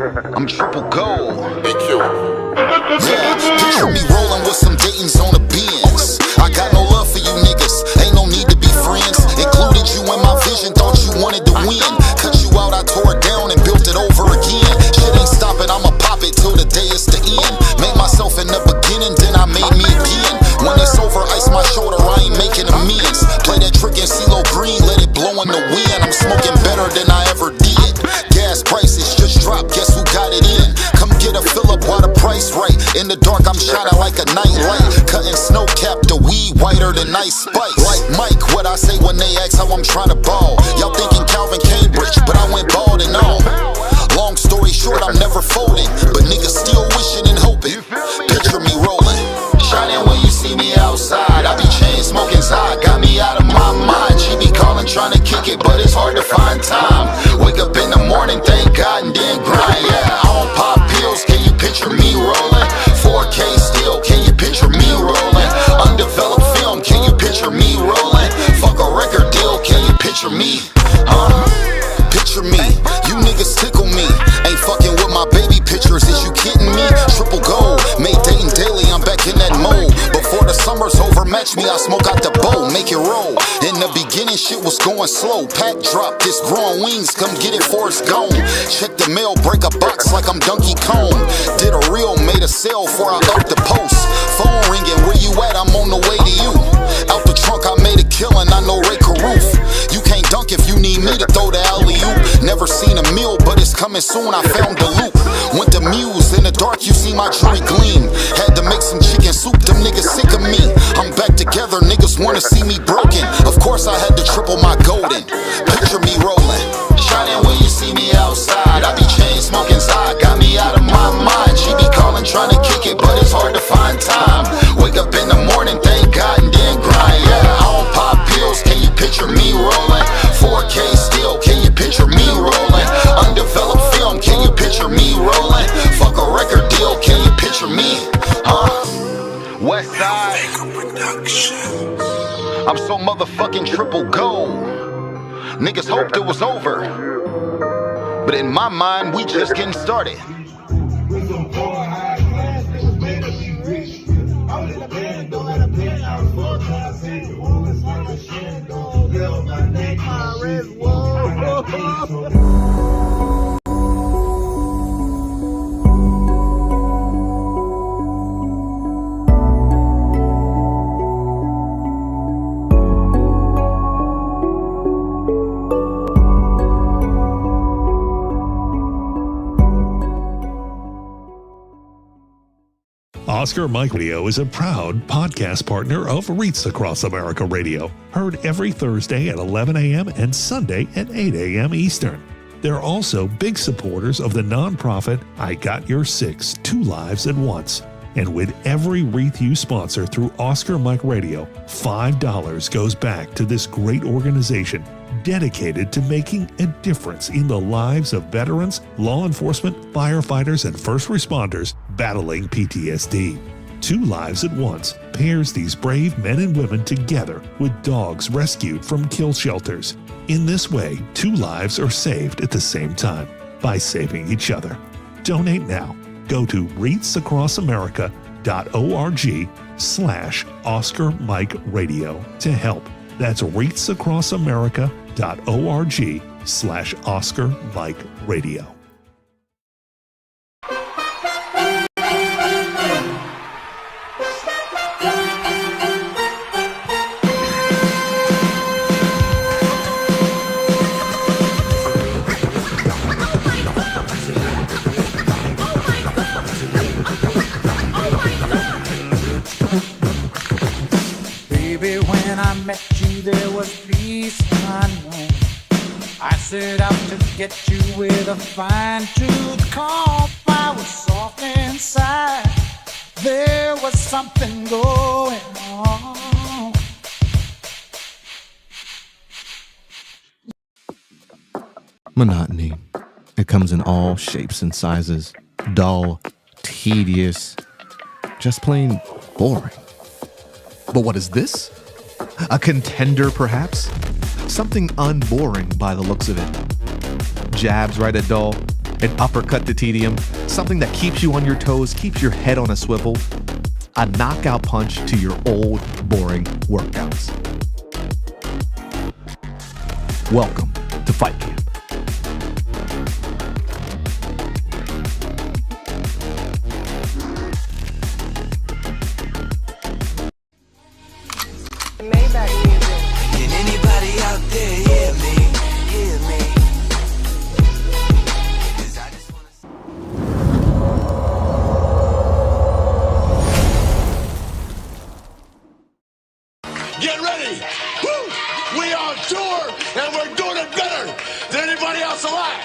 I'm triple gold. Yeah, picture me rolling with some Dayton's on the Benz. I got no love for you niggas, ain't no need to be friends. Included you in my vision, thought you wanted to win. Cut you out, I tore it down and built it over again. Shit ain't stopping, I'ma pop it till the day is the end. Made myself in the beginning, then I made me again. When it's over, ice my shoulder, I ain't making amends. Play that trick in CeeLo Green, let it blow in the wind. I'm smoking better than I ever did. Gas prices just dropped, guess who got it in? Come get a fill up while the price right. In the dark, I'm shining like a night light. Cutting snow cap, the weed whiter than ice spice. Like Mike, what I say when they ask how I'm trying to ball. Y'all thinking Calvin Cambridge, but I went bald and all. Long story short, I'm never folding, but niggas still wishing and hoping. Picture me rolling, shining when you see me outside. I be chain smoking side, got me out of my mind. She be calling, trying to kick it, but it's hard to find time. Wake up in the morning, thank God, and then grind. Yeah, I don't pop pills, can you picture me rolling? 4K still, can you picture me rolling? Undeveloped film, can you picture me rolling? Fuck a record deal, can you picture me? Picture me, you niggas tickle me. Ain't fucking with my baby pictures, is you kidding me? Triple gold, made Dayton daily, I'm back in that mode. Before the summer's over, match me, I smoke out the bowl, make it roll. In the beginning, shit was going slow. Pack drop, this growing wings, come get it for it's gone. Check the mail, break a box like I'm Donkey Kong. Did a reel, made a sale before I up the post. Phone ringing, where you at? I'm on the way to you. Out the trunk, I made a killing, I know Ray Carruth. You can't dunk if you need me to throw the alley-oop. Never seen a meal, but it's coming soon, I found the loop. Went to Muse, in the dark you see my jewelry gleam. Had to make some chicken soup, them niggas sick of me. I'm back together, niggas wanna see me broken. Of course I had to triple my golden. Picture me rolling, shining when you see me outside. I be chain smoking side, got me out of my mind. She be calling, trying to kick it, but it's hard to find time. Wake up in the morning, thank God, and then grind. Yeah, I don't pop pills, can you picture me rolling? 4K still, can you picture me rolling? Undeveloped film, can you picture me rolling? Fuck a record deal, can you picture me? West Side, I'm so motherfucking triple gold. Niggas hoped it was over, but in my mind, we just getting started. Oscar Mike Radio is a proud podcast partner of Wreaths Across America Radio, heard every Thursday at 11 a.m. and Sunday at 8 a.m. Eastern. They're also big supporters of the nonprofit I Got Your Six, Two Lives at Once. And with every Wreath you sponsor through Oscar Mike Radio, $5 goes back to this great organization dedicated to making a difference in the lives of veterans, law enforcement, firefighters, and first responders battling PTSD. Two Lives at Once pairs these brave men and women together with dogs rescued from kill shelters. In this way, two lives are saved at the same time by saving each other. Donate now. Go to wreathsacrossamerica.org/Oscar Mike Radio to help. That's wreathsacrossamerica.org/Oscar Mike Radio. Met you, there was peace unknown. I set out to get you with a fine-tooth comb. I was soft inside. There was something going on. Monotony. It comes in all shapes and sizes. Dull, tedious, just plain boring. But what is this? A contender, perhaps? Something unboring by the looks of it. Jabs right at dull, An uppercut to tedium, something that keeps you on your toes, keeps your head on a swivel. A knockout punch to your old, boring workouts. Welcome to Fight Camp. Can anybody out there hear me? Hear me? 'Cause I just wanna Get ready! Woo! We are on tour and we're doing it better than anybody else alive.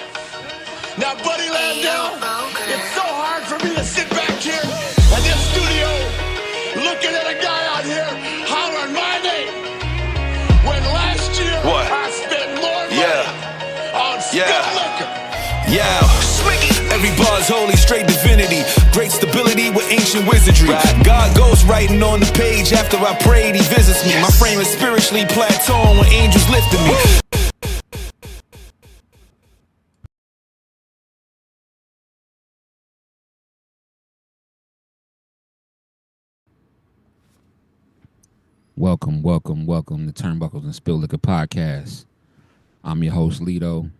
Now, Buddy Landell, it's so hard for me to sit back here in this studio looking at a guy out here hollering my name when last year I spent more money on Spilt liquor. Yeah, every bar's holy, straight divinity. Great stability with ancient wizardry. God goes writing on the page after I prayed, he visits me. My frame is spiritually plateauing when angels lifted me. Welcome to Turnbuckles and Spilt Liquor Podcast. I'm your host, Lito,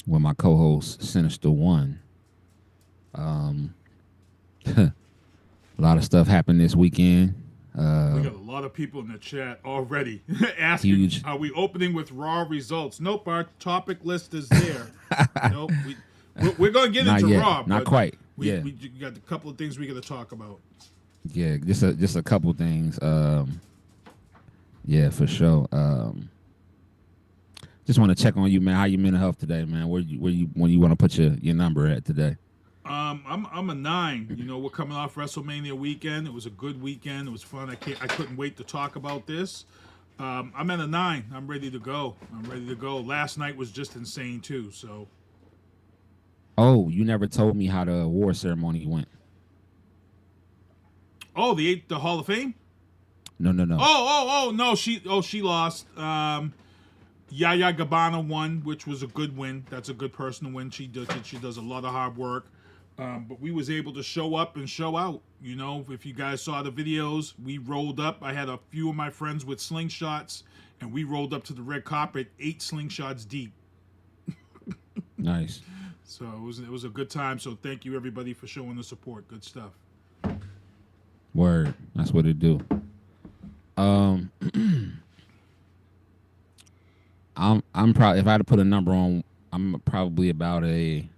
with my co-host, Sinista1. A lot of stuff happened this weekend. We got a lot of people in the chat already asking, Huge. Are we opening with Raw results? Nope, our topic list is there. Nope, we're going to get Not into yet. Raw. Not but quite. We Yeah. got a couple of things we got to talk about. Yeah, just a couple things. Yeah, for sure. Just want to check on you, man. How your mental health today, man? When you want to put your number at today? I'm a 9. You know, we're coming off Wrestlemania weekend. It was a good weekend. It was fun. I couldn't wait to talk about this. I'm at a 9. I'm ready to go. Last night was just insane too. So. Oh, you never told me how the award ceremony went. Oh, the Hall of Fame? No. Oh no, she lost. Yaya Gabbana won, which was a good win. That's a good personal win. She does a lot of hard work. But we was able to show up and show out. You know, if you guys saw the videos, we rolled up. I had a few of my friends with slingshots, and we rolled up to the red carpet, 8 slingshots deep. Nice. So it was a good time. So thank you everybody for showing the support. Good stuff. Word. That's what it do. I'm probably, if I had to put a number on, I'm probably about a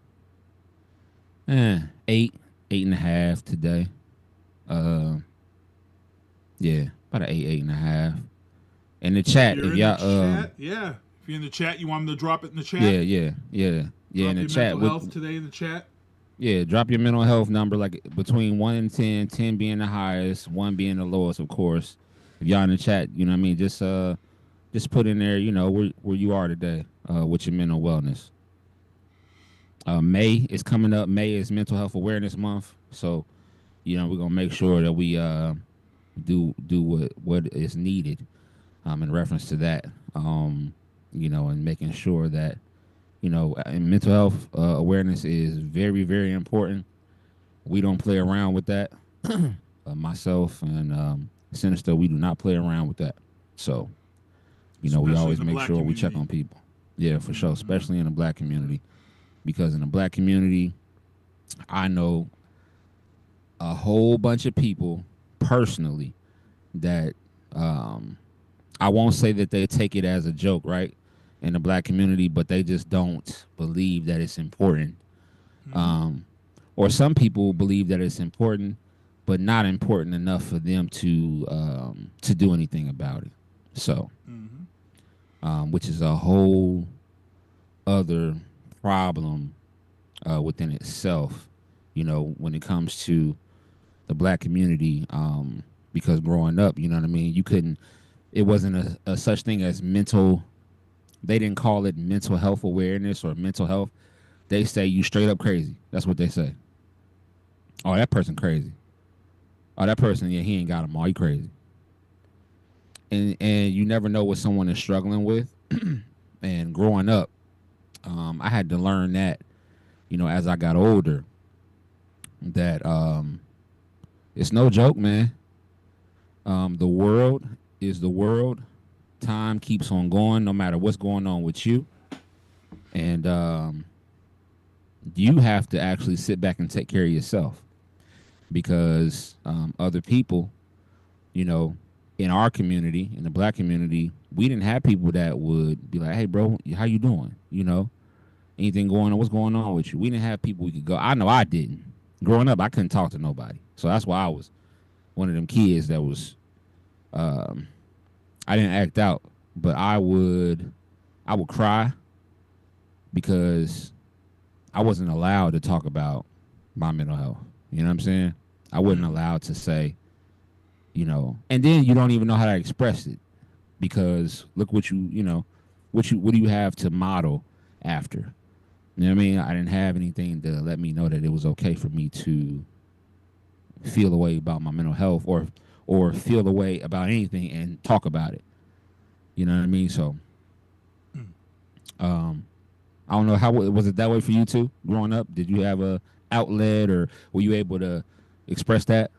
8.5 today. Yeah, about an 8.5. In the chat, if y'all if you're in the chat, you want me to drop it in the chat? Yeah. Drop In the your chat mental health today in the chat. Yeah, drop your mental health number like between 1 and 10, 10 being the highest, 1 being the lowest, of course. If y'all in the chat, you know what I mean, just put in there, you know, where you are today with your mental wellness. May is coming up. May is Mental Health Awareness Month. So, you know, we're going to make sure that we do what is needed in reference to that, you know, and making sure that, you know, and mental health awareness is very, very important. We don't play around with that. Myself and Sinister, we do not play around with that. So, you know, we always make sure we check on people. Yeah, for sure, especially in the black community. Because in the black community, I know a whole bunch of people personally that I won't say that they take it as a joke, right? In the black community, but they just don't believe that it's important. Or some people believe that it's important, but not important enough for them to do anything about it. So, which is a whole other problem within itself, you know, when it comes to the black community, because growing up, you know what I mean, it wasn't a such thing as mental. They didn't call it mental health awareness or mental health. They say you straight up crazy. That's what they say. Oh, that person crazy. Oh, that person, yeah, he ain't got them all. He crazy. And you never know what someone is struggling with. And growing up, I had to learn that as I got older, that it's no joke, man. The world is the world. Time keeps on going no matter what's going on with you. And you have to actually sit back and take care of yourself, because other people, in our community, in the black community, we didn't have people that would be like, hey, bro, how you doing? Anything going on? What's going on with you? We didn't have people we could go. I know I didn't. Growing up, I couldn't talk to nobody. So that's why I was one of them kids that was, I didn't act out, but I would cry because I wasn't allowed to talk about my mental health. You know what I'm saying? I wasn't allowed to say, and then you don't even know how to express it, because look what what do you have to model after? You know what I mean? I didn't have anything to let me know that it was okay for me to feel a way about my mental health or feel a way about anything and talk about it. You know what I mean? So, I don't know, how was it that way for you too growing up? Did you have a outlet, or were you able to express that?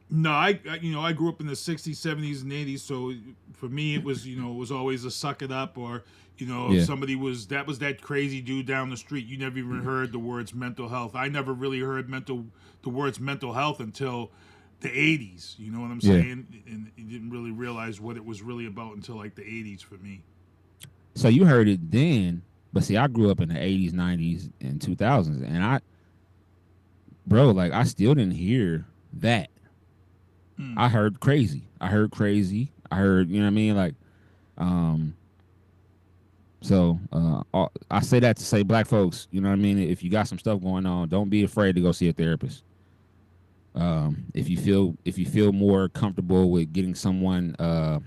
No, I grew up in the 60s, 70s, and 80s, so for me it was, it was always a suck it up, or, if somebody was that crazy dude down the street, you never even heard the words mental health. I never really heard the words mental health until the 80s, you know what I'm saying? And you didn't really realize what it was really about until like the 80s for me. So you heard it then, but see, I grew up in the 80s, 90s, and 2000s, and I still didn't hear that. I heard crazy. I heard, you know what I mean? Like, so I say that to say, black folks, you know what I mean? If you got some stuff going on, don't be afraid to go see a therapist. If you feel more comfortable with getting someone, that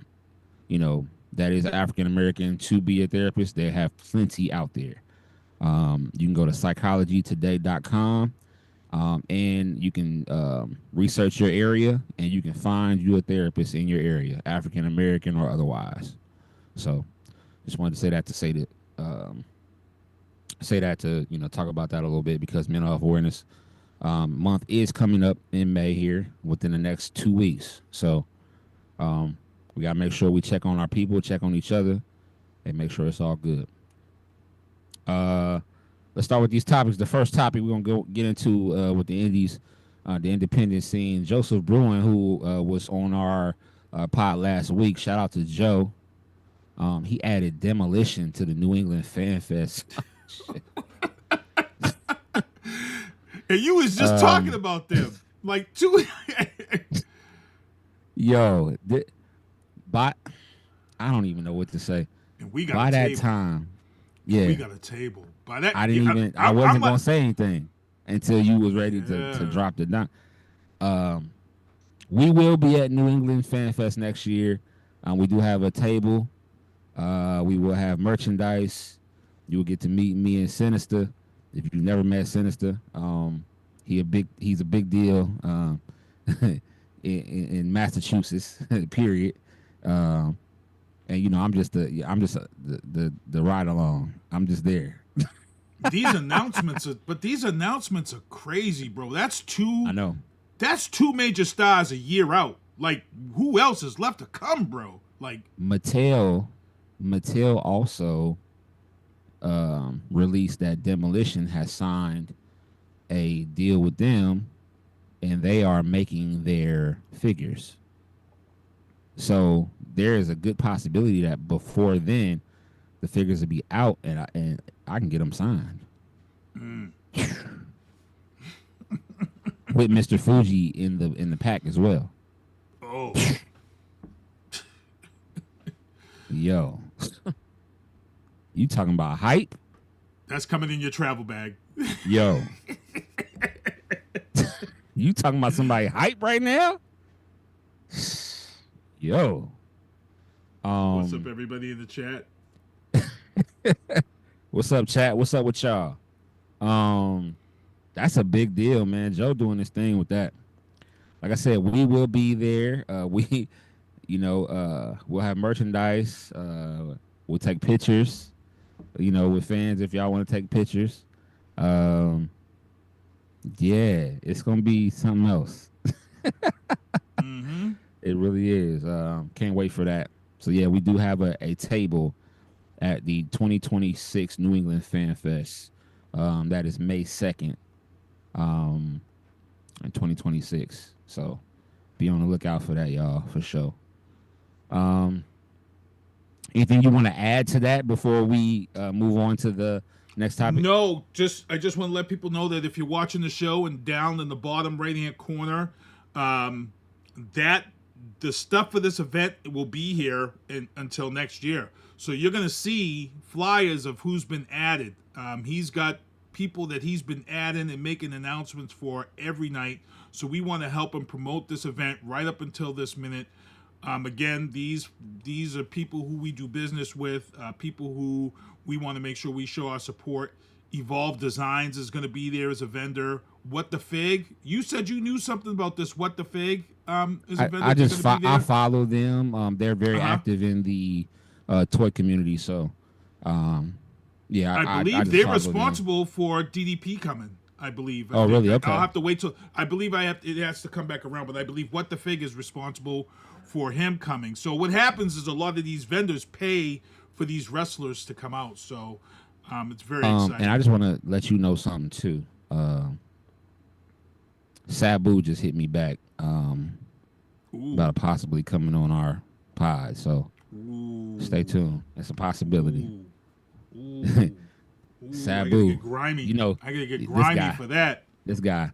is African American to be a therapist, they have plenty out there. You can go to psychologytoday.com. And you can research your area, and you can find you a therapist in your area, African American or otherwise. So, just wanted to say that to talk about that a little bit, because Mental Health Awareness Month is coming up in May here within the next 2 weeks. So, we gotta make sure we check on our people, check on each other, and make sure it's all good. Let's start with these topics. The first topic we're gonna get into with the indies, the independent scene. Joseph Bruen, who was on our pod last week. Shout out to Joe. He added Demolition to the New England Fan Fest. And you was just talking about them like two. Yo, I don't even know what to say. And we got by a that table. time. Yeah, we got a table. By that, I wasn't gonna say anything until you was ready to drop the down. We will be at New England Fan Fest next year. We do have a table. We will have merchandise. You will get to meet me and Sinister. If you've never met Sinister, he's a big deal in Massachusetts. Period. And I'm just the ride along. I'm just there. These announcements are crazy, bro. That's two. I know. That's two major stars a year out. Like, who else is left to come, bro? Like, Mattel also released that Demolition has signed a deal with them, and they are making their figures. So there is a good possibility that before then, the figures will be out, and I can get them signed. With Mr. Fuji in the pack as well. Oh. Yo. You talking about hype? That's coming in your travel bag. Yo. You talking about somebody hype right now? Yo. What's up, everybody in the chat? What's up, chat? What's up with y'all? That's a big deal, man. Joe doing this thing with that. Like I said, we will be there. We'll have merchandise. We'll take pictures, with fans if y'all want to take pictures. Yeah, it's gonna be something else. It really is. Can't wait for that. So yeah, we do have a table at the 2026 New England Fan Fest. That is May 2nd, in 2026. So be on the lookout for that, y'all, for sure. Anything you want to add to that before we move on to the next topic? No, I just want to let people know that if you're watching the show and down in the bottom right-hand corner, that the stuff for this event will be here until next year. So you're going to see flyers of who's been added. He's got people that he's been adding and making announcements for every night. So we want to help him promote this event right up until this minute. Again, these are people who we do business with, people who we want to make sure we show our support. Evolve Designs is going to be there as a vendor. What the Fig? You said you knew something about this. What the Fig is a vendor. I follow them. They're very active in the toy community. So, yeah, I believe they're responsible for DDP coming. I believe. Oh, really? Okay. I'll have to wait till. I believe it has to come back around, but I believe What the Fig is responsible for him coming. So what happens is a lot of these vendors pay for these wrestlers to come out. So it's very exciting. And I just want to let you know something too. Sabu just hit me back about possibly coming on our pod. So stay tuned. It's a possibility. Sabu, I gotta get grimy. You know, I gotta get grimy for that. This guy,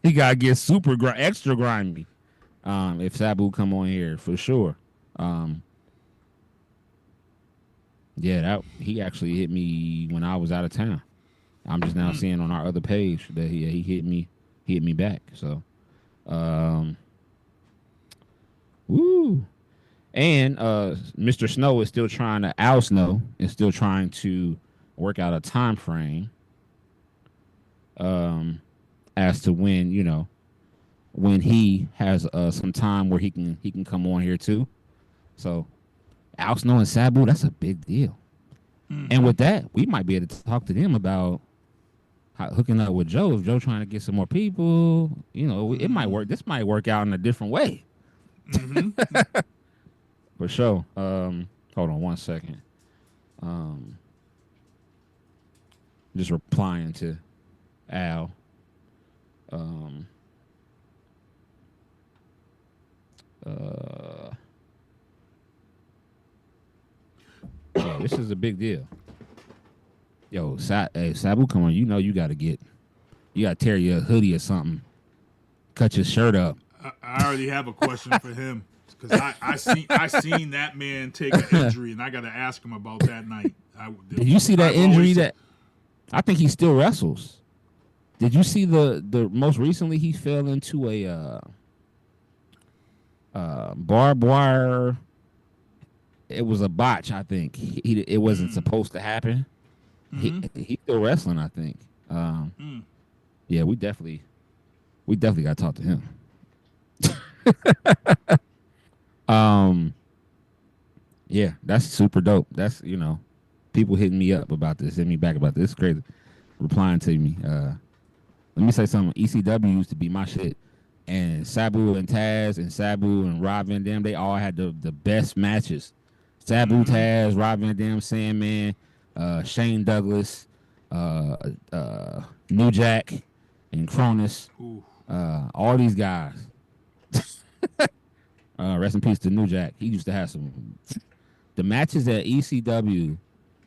he gotta get extra grimy. If Sabu come on here for sure. Yeah, he actually hit me when I was out of town. I'm just now seeing on our other page that he hit me back. So, woo. And Mr. Snow is still trying to Al Snow is still trying to work out a time frame as to when when he has some time where he can come on here too. So Al Snow and Sabu, that's a big deal. And with that, we might be able to talk to them about hooking up with Joe. If Joe trying to get some more people, it might work. This might work out in a different way. For sure. Hold on one second. Just replying to Al. Yeah, this is a big deal. Yo, Sabu, come on. You gotta tear your hoodie or something. Cut your shirt up. I already have a question for him because I seen that man take an injury and I got to ask him about that night. Did you see that injury? That I think he still wrestles. Did you see the most recently he fell into a barbed wire? It was a botch, I think. It wasn't supposed to happen. He's still wrestling, I think. Yeah, we definitely got to talk to him. Yeah, that's super dope. That's people hitting me up about this, hitting me back about this. It's crazy. Replying to me. Let me say something. ECW used to be my shit. And Sabu and Taz and Sabu and Rob Van Dam, they all had the best matches. Sabu, Taz, Rob Van Dam, Sandman, Shane Douglas, New Jack, and Kross. All these guys. Rest in peace to New Jack. He used to have some. The matches at ECW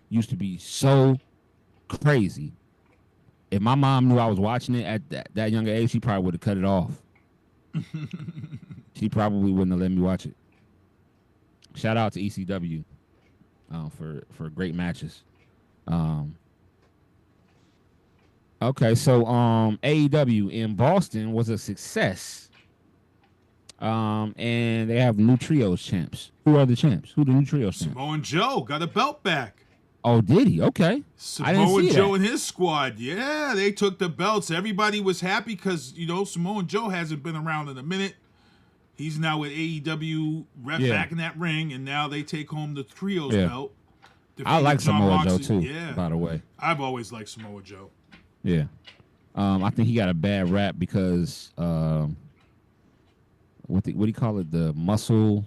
used to be so crazy. If my mom knew I was watching it at that younger age, she probably would have cut it off. She probably wouldn't have let me watch it. Shout out to ECW for great matches. Okay, so AEW in Boston was a success. And they have new trios champs. Who are the champs? Who the new trios champs? Samoa Joe got a belt back. Oh, did he? Okay. Samoa Joe and his squad. Yeah, they took the belts. Everybody was happy because, Samoa Joe hasn't been around in a minute. He's now with AEW, back in that ring, and now they take home the trios belt. I like Samoa Joe, too, by the way. I've always liked Samoa Joe. Yeah. I think he got a bad rap because what do you call it? The muscle.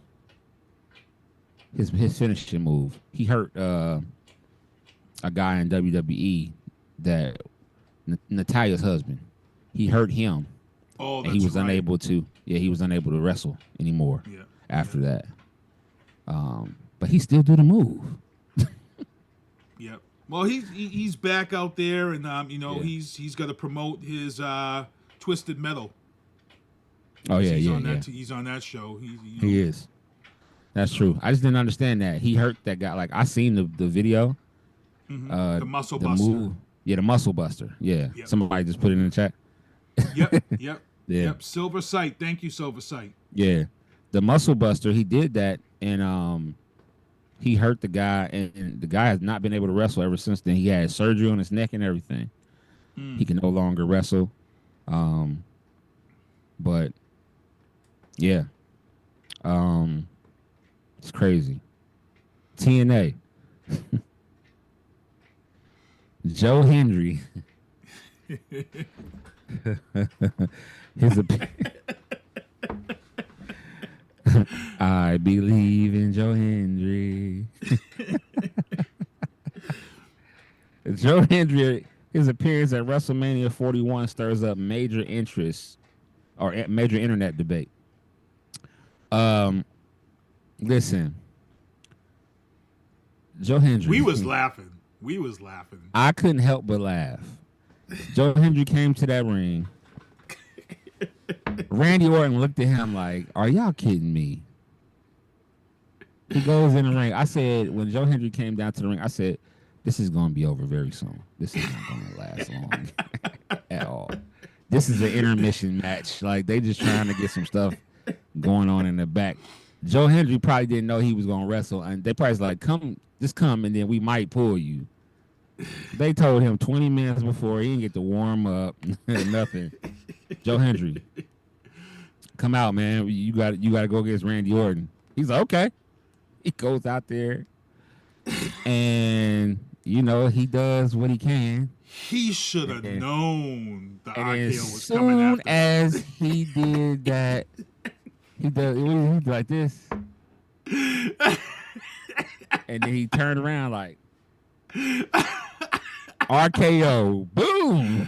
His finishing move. He hurt a guy in WWE that Natalia's husband. He hurt him. Oh, and that's he was right. unable to. Yeah, he was unable to wrestle anymore. Yeah. After that. But he still do the move. Yep. Well, he's back out there, and Yeah. he's got to promote his Twisted Metal. Oh yeah, he's yeah, on yeah. that. He's on that show. He is. That's true. I just didn't understand that he hurt that guy. Like I seen the video. The Muscle the Buster. move. Yeah, the Muscle Buster. Yeah. Yep. Somebody just put it in the chat. Yep. Yeah. Yep. Silver Sight. Thank you, Silver Sight. Yeah. The Muscle Buster, he did that, and he hurt the guy, and the guy has not been able to wrestle ever since then. He had surgery on his neck and everything. He can no longer wrestle. But yeah. It's crazy. TNA. Joe Hendry. I believe in Joe Hendry. Joe Hendry, his appearance at WrestleMania 41 stirs up major interest or major internet debate. Listen, Joe Hendry. We was laughing. I couldn't help but laugh. Joe Hendry came to that ring. Randy Orton looked at him like, "Are y'all kidding me?" He goes in the ring. I said, when Joe Hendry came down to the ring, I said, "This is going to be over very soon. This is not going to last long at all. This is an intermission match. Like they just trying to get some stuff going on in the back." Joe Hendry probably didn't know he was going to wrestle, and they probably was like, "Come, just come, and then we might pull you." They told him 20 minutes before he didn't get to warm up, nothing. Joe Hendry, come out, man. You got to go against Randy Orton. He's like, okay. He goes out there, and he does what he can. He should have known the And RKO was coming after. as he did that, he did like this, and then he turned around like RKO, boom.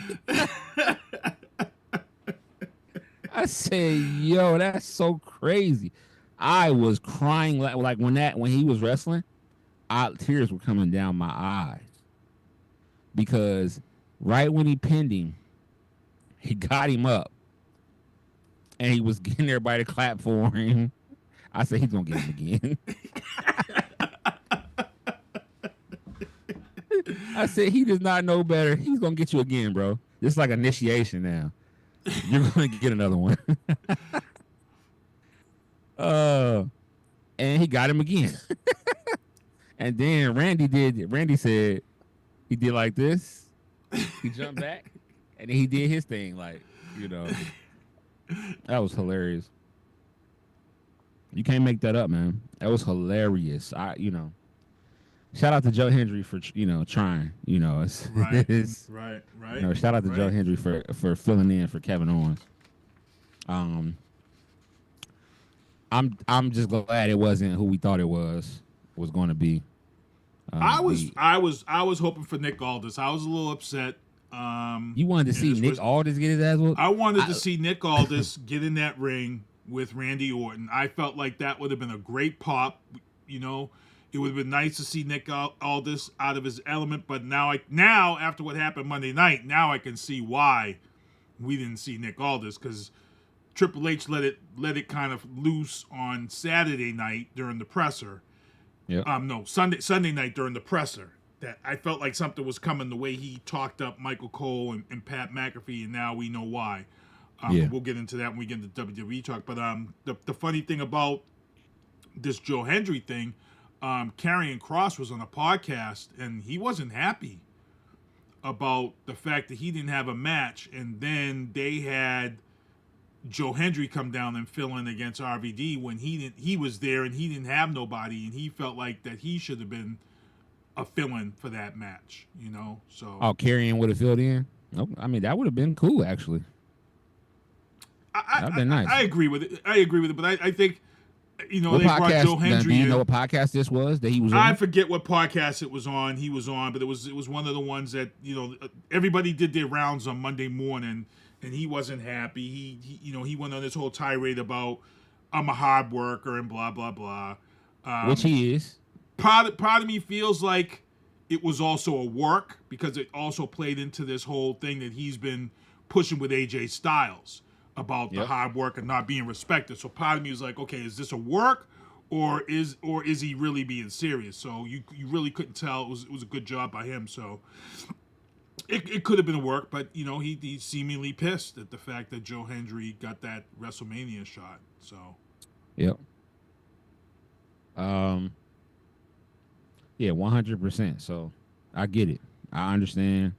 I said, "Yo, that's so crazy." I was crying like when he was wrestling, tears were coming down my eyes because right when he pinned him, he got him up, and he was getting everybody to clap for him. I said, "He's gonna get him again." I said, "He does not know better. He's gonna get you again, bro. This is like initiation now. You're gonna get another one." And he got him again. And then Randy said he did like this. He jumped back, and then he did his thing, like, that was hilarious. You can't make that up, man. That was hilarious. Shout out to Joe Hendry for trying. It's, Right. it's, Right. shout out to Joe Hendry for filling in for Kevin Owens. I'm just glad it wasn't who we thought it was going to be. I was hoping for Nick Aldis. I was a little upset. You wanted to see Nick Aldis get his ass whooped? I wanted to see Nick Aldis get in that ring with Randy Orton. I felt like that would have been a great pop. It would have been nice to see Nick Aldis out of his element. But now after what happened Monday night, now I can see why we didn't see Nick Aldis, because Triple H let it kind of loose on Saturday night during the presser. Yeah. No, Sunday night during the presser. That I felt like something was coming the way he talked up Michael Cole and Pat McAfee, and now we know why. We'll get into that when we get into WWE talk. But the funny thing about this Joe Hendry thing, Karrion Kross was on a podcast, and he wasn't happy about the fact that he didn't have a match, and then they had Joe Hendry come down and fill in against RVD when he was there and he didn't have nobody, and he felt like that he should have been a fill-in for that match, So Karrion would have filled in? No, I mean that would have been cool actually. That'd been nice. I agree with it. But I think, What they brought podcast? Joe Hendry Do you in. know what podcast this was that he was on? I forget what podcast it was on. He was on, but it was one of the ones that everybody did their rounds on Monday morning, and he wasn't happy. He went on this whole tirade about I'm a hard worker and blah blah blah. Which he is. Part of me feels like it was also a work because it also played into this whole thing that he's been pushing with AJ Styles about the hard work and not being respected. So part of me was like, okay, is this a work or is he really being serious? So you really couldn't tell. It was a good job by him. So it could have been a work, but he seemingly pissed at the fact that Joe Hendry got that WrestleMania shot. So yep. Yeah, 100%. So I get it. I understand.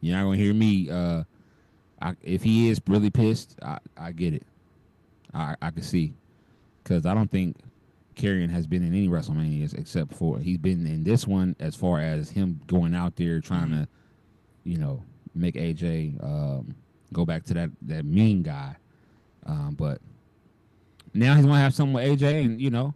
You're not gonna hear me. If he is really pissed, I get it. I can see, because I don't think Karrion has been in any WrestleManias except for he's been in this one as far as him going out there trying to, make AJ go back to that mean guy. But now he's gonna have something with AJ, and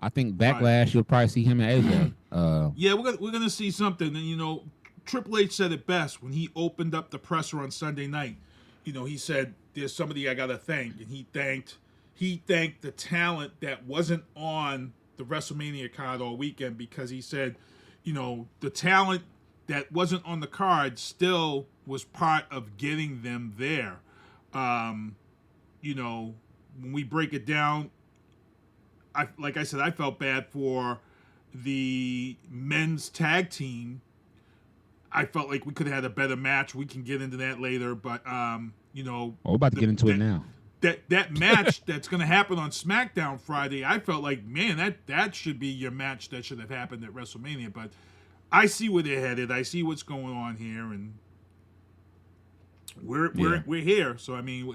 I think Backlash you'll probably see him and AJ. Yeah, we're gonna see something, and Triple H said it best when he opened up the presser on Sunday night. He said, "There's somebody I gotta thank," and he thanked the talent that wasn't on the WrestleMania card all weekend, because he said, the talent that wasn't on the card still was part of getting them there. When we break it down, like I said, I felt bad for the men's tag team. I felt like we could have had a better match. We can get into that later, but we're about to get into it now. That match that's going to happen on SmackDown Friday, I felt like, man, that should be your match that should have happened at WrestleMania. But I see where they're headed. I see what's going on here, and we're here. So I mean,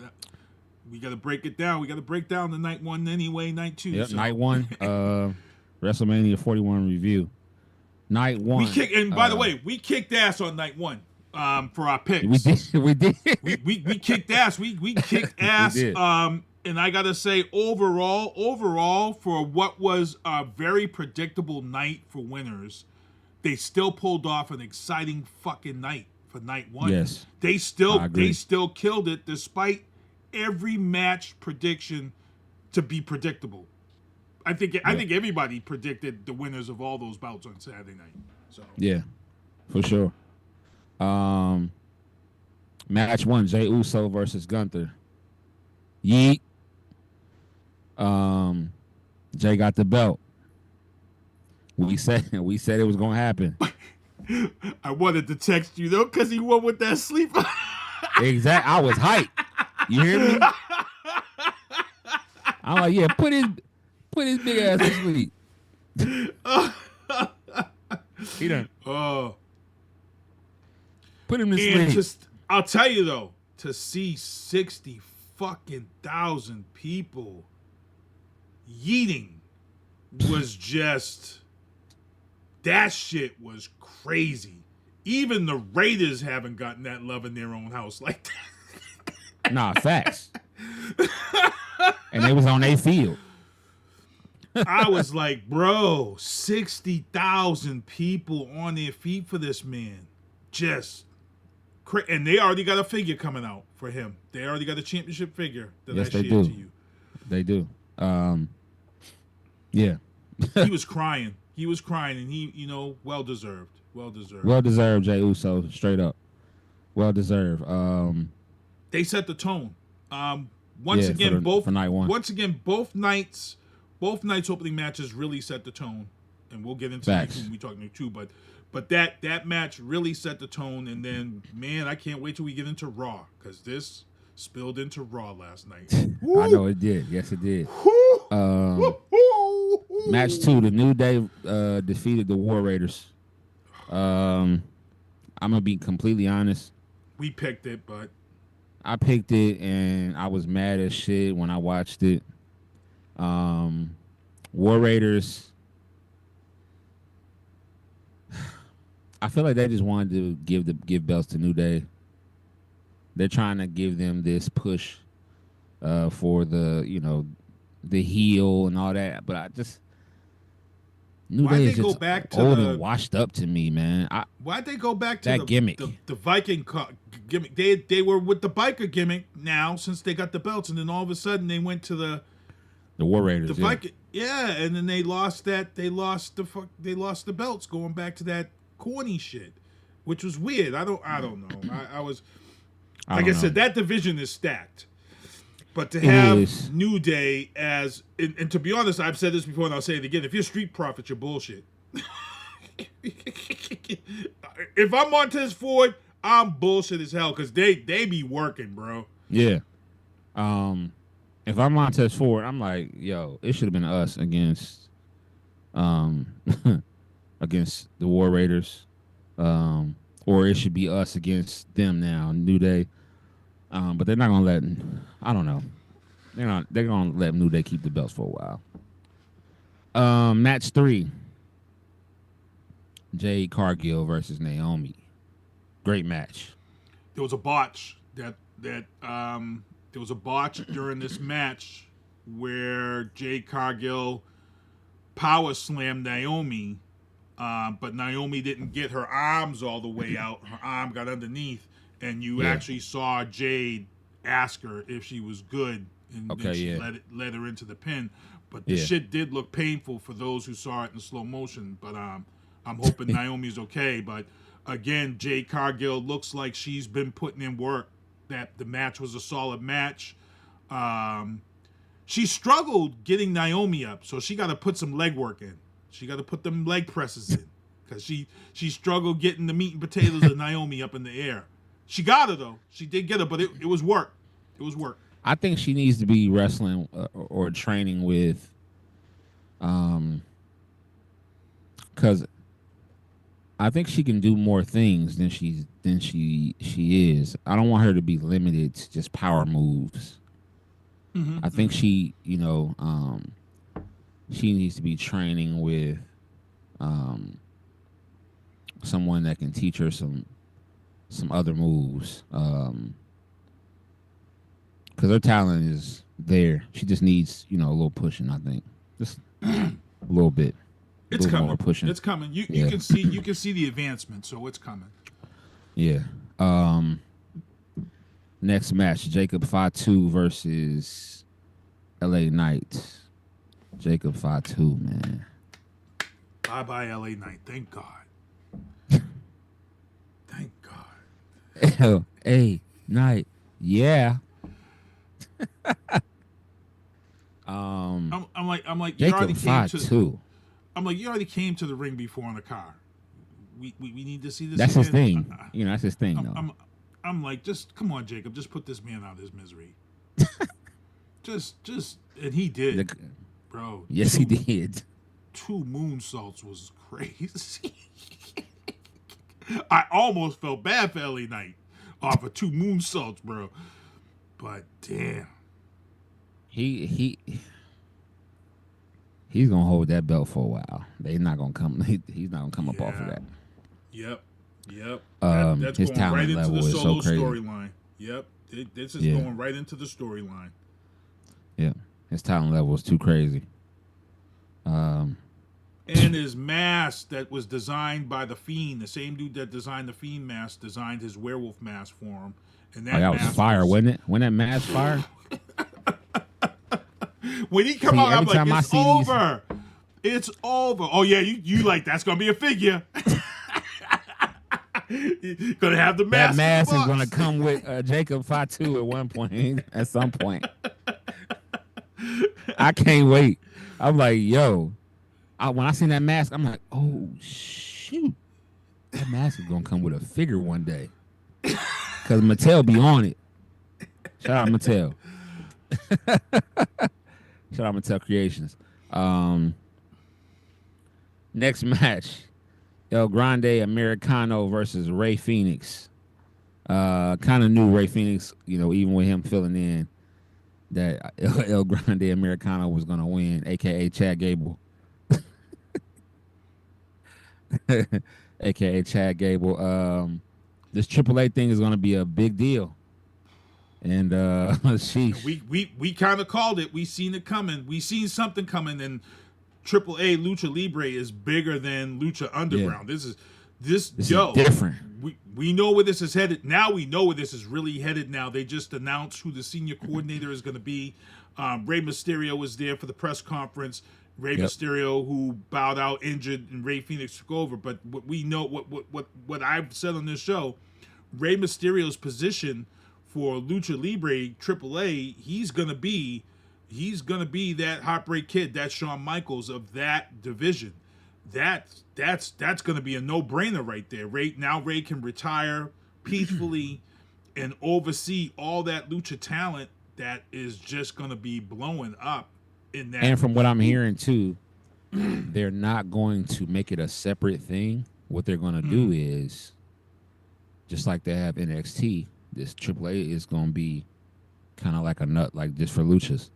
we got to break it down. We got to break down the night one anyway, night two. Yep, so. night one, WrestleMania 41 review. Night one. By the way, we kicked ass on night one for our picks. We did. We kicked ass. We kicked ass. And I gotta say, overall, for what was a very predictable night for winners, they still pulled off an exciting fucking night for night one. Yes, they still killed it despite every match prediction to be predictable. I think everybody predicted the winners of all those bouts on Saturday night. So yeah, for sure. Match one: Jey Uso versus Gunther. Yeet. Jay got the belt. We said it was gonna happen. I wanted to text you though, because he won with that sleeper. Exactly. I was hyped. You hear me? I'm like, yeah, put his big ass to sleep. He done. Oh. Put him to And sleep. I'll tell you though, to see 60 fucking thousand people yeeting was just, that shit was crazy. Even the Raiders haven't gotten that love in their own house like that. Nah, facts. And they was on their field. I was like, bro, 60,000 people on their feet for this man. Just and they already got a figure coming out for him. They already got a championship figure that I shared to you. They do. Yeah. He was crying. And he, well deserved. Well deserved, Jey Uso, straight up. Well deserved. They set the tone. For night one. Once again, both nights opening matches really set the tone. And we'll get into that when we talk night two, but that match really set the tone, and then, man, I can't wait till we get into Raw, because this spilled into Raw last night. I know it did. Yes, it did. Match two, the New Day defeated the War Raiders. I'm going to be completely honest. We picked it, but I picked it, and I was mad as shit when I watched it. War Raiders, I feel like they just wanted to give belts to New Day. They're trying to give them this push for the heel and all that. But I just New Why'd Day they is go just back to old the- and washed up to me, man. Why'd they go back to that gimmick? The Viking gimmick? They were with the biker gimmick now since they got the belts, and then all of a sudden they went to the War Raiders. the Viking. Yeah, and then they lost that. They lost the belts, going back to that corny shit, which was weird. I don't know. I was like I said, that division is stacked. But to have New Day as, and to be honest, I've said this before and I'll say it again, if you're Street Profits, you're bullshit. If I'm Montez Ford, I'm bullshit as hell because they be working, bro. Yeah. If I'm Montez Ford, I'm like, yo, it should have been us against against the War Raiders. Or it should be us against them now, New Day. But they're not gonna let. I don't know. They're gonna let New Day keep the belts for a while. Match 3. Jade Cargill versus Naomi. Great match. There was a botch there was a botch during this match where Jade Cargill power slammed Naomi, but Naomi didn't get her arms all the way out. Her arm got underneath. And you actually saw Jade ask her if she was good, and then she led her into the pin. But the shit did look painful for those who saw it in slow motion. But I'm hoping Naomi's okay. But again, Jade Cargill looks like she's been putting in work. That the match was a solid match. She struggled getting Naomi up, so she got to put some leg work in. She got to put them leg presses in because she struggled getting the meat and potatoes of Naomi up in the air. She got her, though. She did get her, but it was work. It was work. I think she needs to be wrestling or training with, because I think she can do more things than she is. I don't want her to be limited to just power moves. Mm-hmm. I think she needs to be training with someone that can teach her some other moves, because her talent is there. She just needs, a little pushing. I think just a little bit. It's coming. More pushing. It's coming. You can see the advancement, so it's coming. Yeah. Next match: Jacob Fatu versus LA Knight. Jacob Fatu, man. Bye, LA Knight. Thank God. Thank God. LA Knight, yeah. I'm like you Jacob already came to. Fatu. I'm like, you already came to the ring before in a car. We need to see this. That's again. his thing. That's his thing, though. I'm like, just come on, Jacob. Just put this man out of his misery. just, and he did, bro. Yes, he did. 2 moonsaults was crazy. I almost felt bad for LA Knight off of 2 moonsaults, bro. But damn, he's gonna hold that belt for a while. They're not gonna come. He's not gonna come up off of that. Yep. That's his going right talent into level the is solo so crazy. storyline. Yep, this is going right into the storyline. Yeah, his talent level is too crazy. And his mask that was designed by the Fiend, the same dude that designed the Fiend mask, designed his werewolf mask for him. And that was fire, wasn't it? When that mask fire. When he come out, I'm like, it's over. It's over. Oh yeah, you like that's gonna be a figure. Gonna have the mask. That mask is gonna come with Jacob Fatu at one point. At some point, I can't wait. I'm like, yo. When I seen that mask, I'm like, oh shoot, that mask is gonna come with a figure one day, cause Mattel be on it. Shout out Mattel. Shout out Mattel Creations. Next match, El Grande Americano versus Ray Phoenix. Kind of knew Ray Phoenix, even with him filling in, that El Grande Americano was gonna win, aka Chad Gable. aka Chad Gable. This AAA thing is gonna be a big deal. And sheesh. We kind of called it. We seen it coming. We seen something coming, and AAA Lucha Libre is bigger than Lucha Underground. Yeah. This is different. We know where this is headed. Now we know where this is really headed. Now they just announced who the senior coordinator is going to be. Rey Mysterio was there for the press conference. Rey Mysterio, who bowed out injured, and Rey Fenix took over. But what we know, what I've said on this show, Rey Mysterio's position for Lucha Libre AAA, he's gonna be that Heartbreak Kid, that Shawn Michaels of that division. That's gonna be a no-brainer right there. Ray can retire peacefully and oversee all that lucha talent that is just gonna be blowing up in that. And from what I'm hearing too, they're not going to make it a separate thing. What they're gonna do is, just like they have NXT, this AAA is gonna be kind of like a nut, like just for lucha.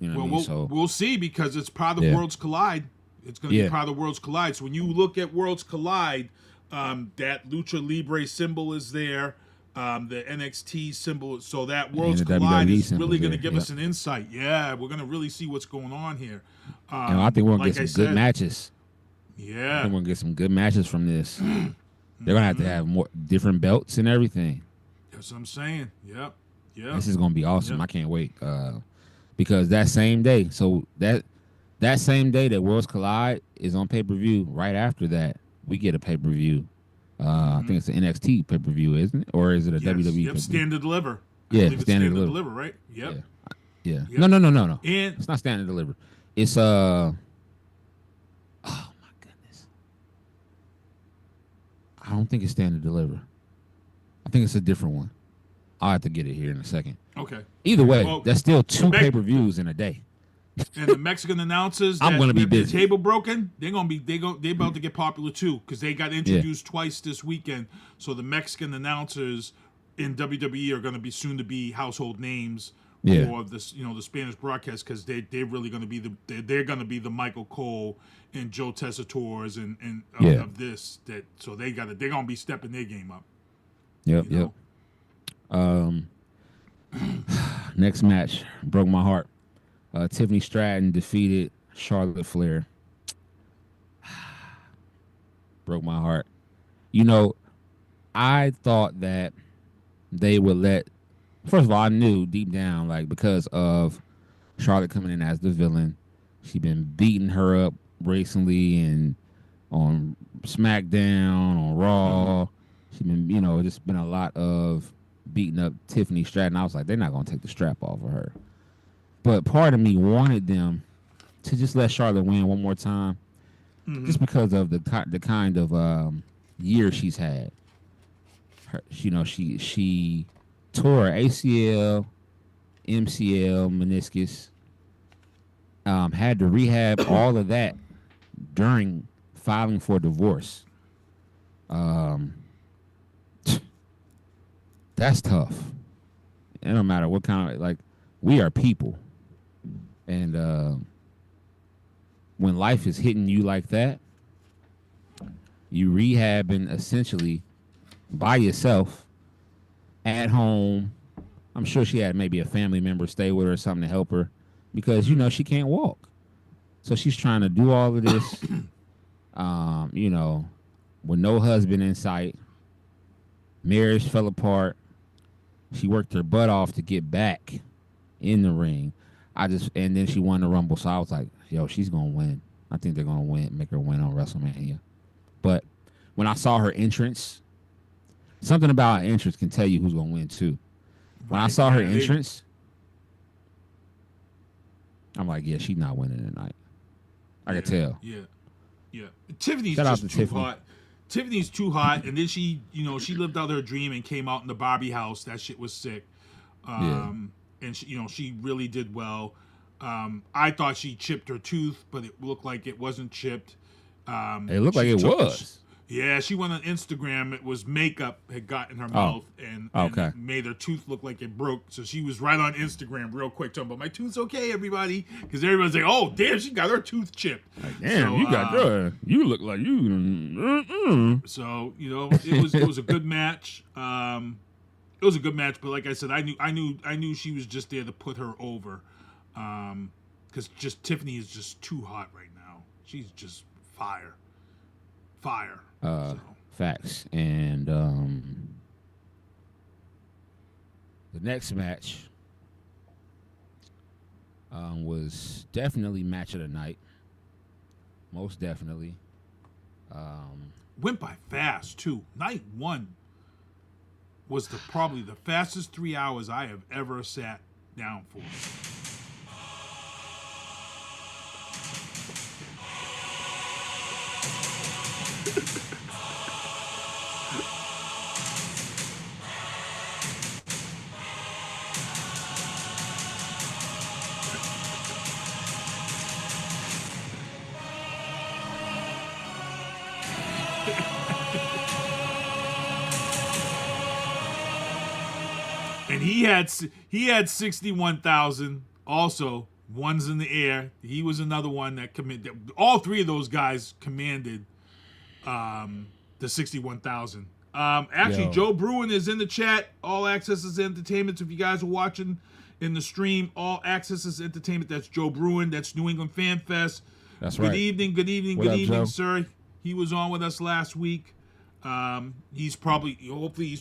You know what I mean? So we'll see, because it's part of Worlds Collide. It's going to be part of Worlds Collide. So when you look at Worlds Collide, that Lucha Libre symbol is there, the NXT symbol. So that Worlds Collide is really going to give us an insight. Yeah, we're going to really see what's going on here. And I think we're going to get some good matches. Yeah. I think we're going to get some good matches from this. They're going to have more different belts and everything. That's what I'm saying. Yep. This is going to be awesome. I can't wait. Because that same day, that same day that Worlds Collide is on pay-per-view, right after that, we get a pay-per-view. I think it's an NXT pay-per-view, isn't it? Or is it a WWE? Yep, Stand and Deliver. Stand and Deliver, right? Yep. Yeah. Yep. No. And it's not Stand and Deliver. It's oh my goodness. I don't think it's Stand and Deliver. I think it's a different one. I'll have to get it here in a second. Okay. Either way, that's still two pay-per-views in a day. And the Mexican announcers, I'm gonna be busy. The table broken. They're about to get popular too, because they got introduced twice this weekend. So the Mexican announcers in WWE are going to be soon to be household names for this, the Spanish broadcast, because they're really going to be they're going to be the Michael Cole and Joe Tessitores and of this. So they're going to be stepping their game up. Yep. Next match broke my heart. Tiffany Stratton defeated Charlotte Flair. Broke my heart. I thought that they would let... First of all, I knew deep down, because of Charlotte coming in as the villain, she'd been beating her up recently and on SmackDown, on Raw. She'd been, just been a lot of beating up Tiffany Stratton. I was like, they're not going to take the strap off of her. But part of me wanted them to just let Charlotte win one more time, just because of the kind of year she's had. She tore her ACL, MCL, meniscus, had to rehab all of that during filing for divorce. That's tough. It don't matter what kind of, we are people. And when life is hitting you like that, you rehabbing essentially by yourself at home. I'm sure she had maybe a family member stay with her or something to help her, because she can't walk. So she's trying to do all of this, with no husband in sight. Marriage fell apart. She worked her butt off to get back in the ring. And then she won the Rumble, so I was like, yo, she's going to win. I think they're going to win, make her win on WrestleMania. But when I saw her entrance, something about her entrance can tell you who's going to win, too. When I saw her entrance, I'm like, yeah, she's not winning tonight. I can tell. Yeah. Tiffany's just too hot. Tiffany's too hot, and then she lived out her dream and came out in the Barbie house. That shit was sick. And she really did well. I thought she chipped her tooth, but it looked like it wasn't chipped. It looked like it was. Yeah, she went on Instagram. It was makeup had got in her mouth and it made her tooth look like it broke. So she was right on Instagram real quick talking about my tooth's okay, everybody, because everybody's like, "Oh, damn, she got her tooth chipped." Like, damn, so, you look like you. So it was a good match. It was a good match, but like I said, I knew she was just there to put her over, because just Tiffany is just too hot right now. She's just fire. Facts. And the next match was definitely match of the night. Most definitely. Went by fast too. Night one was probably the fastest 3 hours I have ever sat down for. And he had 61,000 also, ones in the air. He was another one that commanded. All three of those guys commanded the 61,000. Actually, Joe Bruen is in the chat. All Access is Entertainment. So if you guys are watching in the stream, All Access is Entertainment. That's Joe Bruen. That's New England Fan Fest. That's right. Good What up, evening, Joe? sir. He was on with us last week. Hopefully he's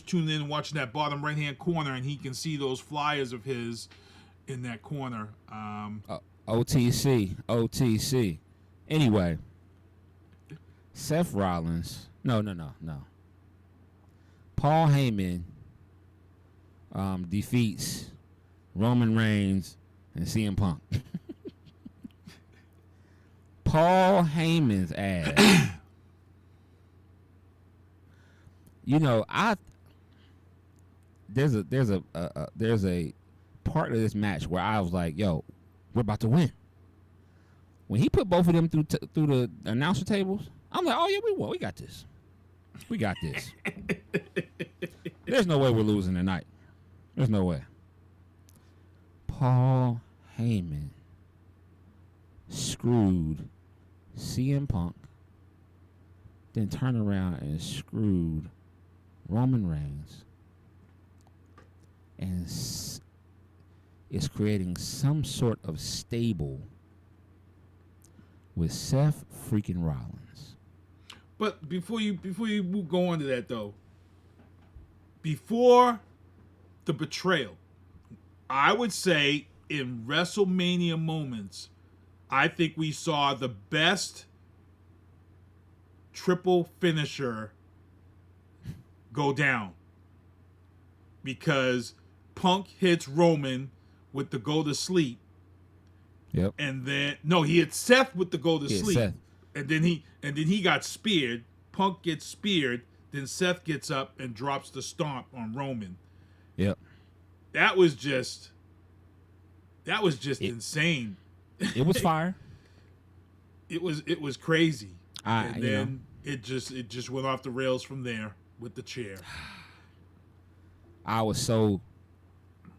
tuning in and watching that bottom right-hand corner, and he can see those flyers of his in that corner. OTC. Anyway, Seth Rollins. No. Paul Heyman defeats Roman Reigns and CM Punk. Paul Heyman's ass. There's a part of this match where I was like, "Yo, we're about to win." When he put both of them through the announcer tables, I'm like, "Oh yeah, we won. We got this. There's no way we're losing tonight. There's no way." Paul Heyman screwed CM Punk, then turned around and screwed Roman Reigns, and is creating some sort of stable with Seth freaking Rollins. But before you go on to that though, before the betrayal, I would say in WrestleMania moments, I think we saw the best triple finisher go down, because Punk hits Roman with the go to sleep. Yep. And then he hit Seth with the go to sleep. Seth. And then he got speared. Punk gets speared. Then Seth gets up and drops the stomp on Roman. Yep. That was just insane. It was fire. It was crazy. And then you know, it just went off the rails from there with the chair. I was so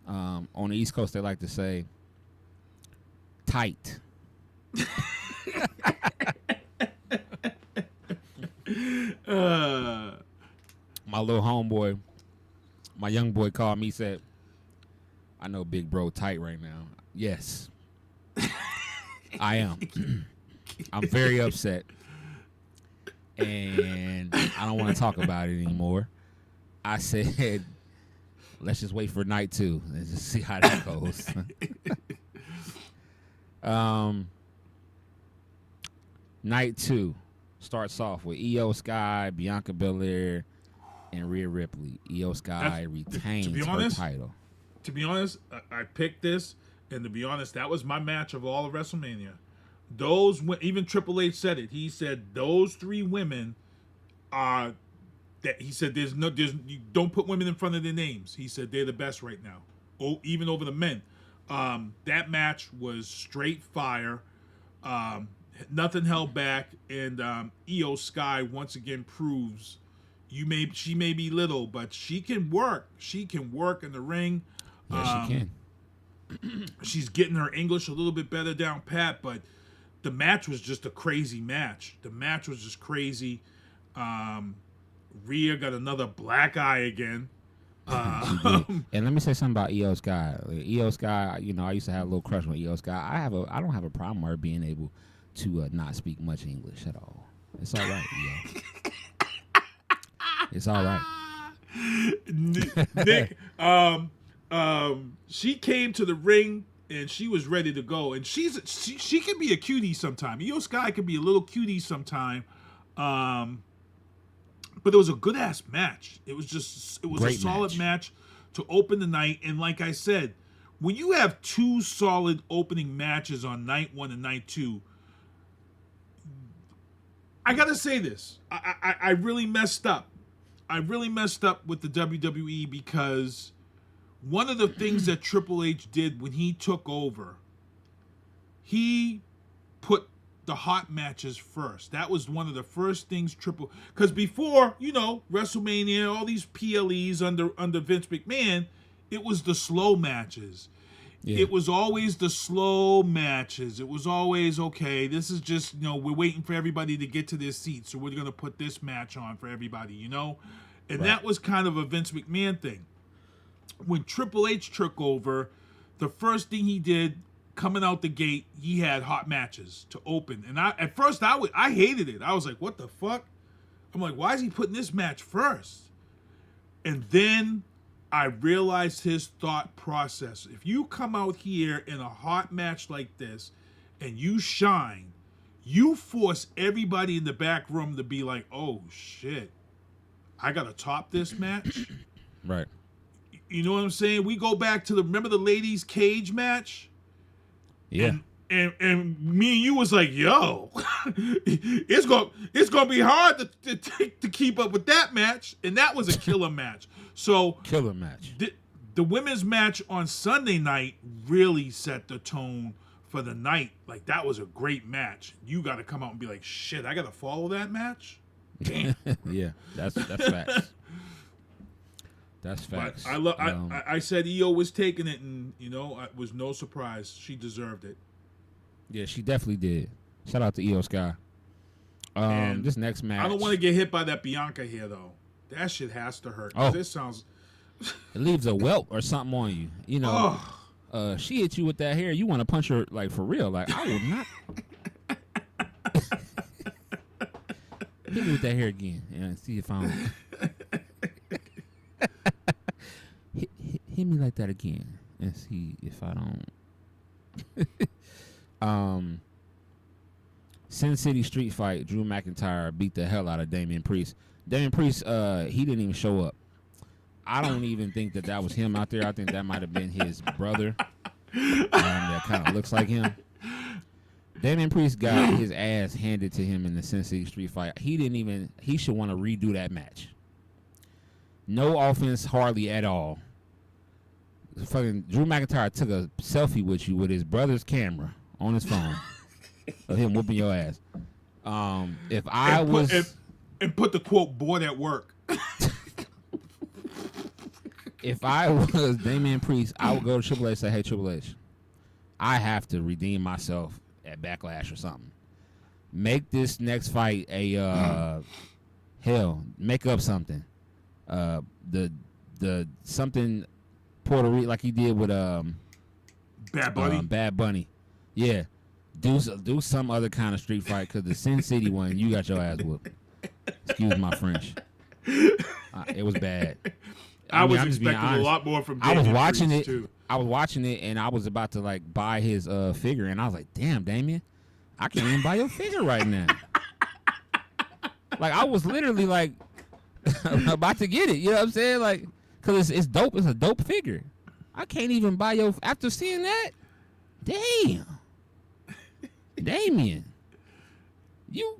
on the East Coast, they like to say tight. My little homeboy, my young boy called me, said, "I know big bro tight right now." Yes, I am. I'm very upset, and I don't want to talk about it anymore. I said, let's just wait for night 2 and just see how that goes. Night 2 starts off with Io Sky, Bianca Belair, and Rhea Ripley. Io Sky retains her title. To be honest, I picked this, and to be honest, that was my match of all of WrestleMania. Those, even Triple H said it. He said those 3 women are that. He said you don't put women in front of their names. He said they're the best right now, even over the men. That match was straight fire. Nothing held back, and Io Sky once again proves she may be little, but she can work. She can work in the ring. Yeah, she can. She's getting her English a little bit better down pat, but the match was just a crazy match. The match was just crazy. Rhea got another black eye again. And let me say something about Io Sky. Io Sky, you know, I used to have a little crush on Io Sky. I don't have a problem with her being able to not speak much English at all. It's all right, Io. It's all right. Nick, she came to the ring and she was ready to go. And she can be a cutie sometime. Io Sky can be a little cutie sometime. But it was a good ass match. It was Great a solid match to open the night. And like I said, when you have two solid opening matches on night 1 and night 2, I gotta say this. I really messed up. I really messed up with the WWE because one of the things that Triple H did when he took over, he put the hot matches first. That was one of the first things because before, you know, WrestleMania, all these PLEs under Vince McMahon, it was the slow matches. Yeah. It was always the slow matches. It was always, okay, this is just, you know, we're waiting for everybody to get to their seats, so we're going to put this match on for everybody, you know? And that was kind of a Vince McMahon thing. When Triple H took over, the first thing he did, coming out the gate, he had hot matches to open. And at first, I hated it. I was like, what the fuck? I'm like, why is he putting this match first? And then I realized his thought process. If you come out here in a hot match like this and you shine, you force everybody in the back room to be like, oh shit, I gotta top this match. Right. You know what I'm saying? We go back to remember the ladies cage match? Yeah. And me and you was like, yo, it's gonna be hard to keep up with that match. And that was a killer match. So killer match. The women's match on Sunday night really set the tone for the night. Like, that was a great match. You got to come out and be like, shit, I got to follow that match? Damn. Yeah, that's facts. That's facts. But I said Io was taking it, and, you know, it was no surprise. She deserved it. Yeah, she definitely did. Shout out to Io Sky. This next match. I don't want to get hit by that Bianca here, though. That shit has to hurt. Oh. This sounds... It leaves a welt or something on you. You know, she hit you with that hair. You want to punch her, like, for real. Like, I would not... Hit me with that hair again and see if I'm... hit me like that again and see if I don't... Sin City Street Fight, Drew McIntyre beat the hell out of Damian Priest. Damian Priest, he didn't even show up. I don't even think that was him out there. I think that might have been his brother that kind of looks like him. Damian Priest got his ass handed to him in the Sin City Street Fight. He should want to redo that match. No offense hardly at all. Fucking Drew McIntyre took a selfie with you with his brother's camera on his phone of him whooping your ass. If I was... And put the quote, bored at work. If I was Damian Priest, I would go to Triple H and say, hey, Triple H, I have to redeem myself at Backlash or something. Make this next fight a, make up something. The something Puerto Rico, like he did with Bad Bunny. Bad Bunny. Yeah. Do some other kind of street fight, because the Sin City one, you got your ass whooped. Excuse my French. It was bad. I was expecting a lot more from Damian. I was watching Priest it. Too. I was watching it, and I was about to like buy his figure, and I was like, "Damn, Damian, I can't even buy your figure right now." Like, I was literally like about to get it. You know what I'm saying? Like, because it's dope. It's a dope figure. I can't even buy your after seeing that. Damn, Damian, you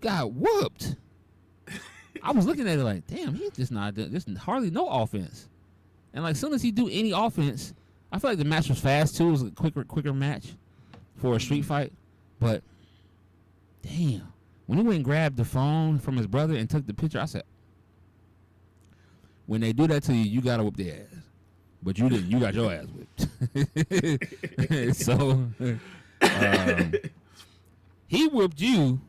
got whooped. I was looking at it like, damn, he's just not doing this. Hardly no offense. And like, as soon as he do any offense, I feel like the match was fast too. It was a quicker match for a street fight. But damn, when he went and grabbed the phone from his brother and took the picture, I said, when they do that to you, you gotta whoop their ass. But you didn't. You got your ass whipped. So he whooped you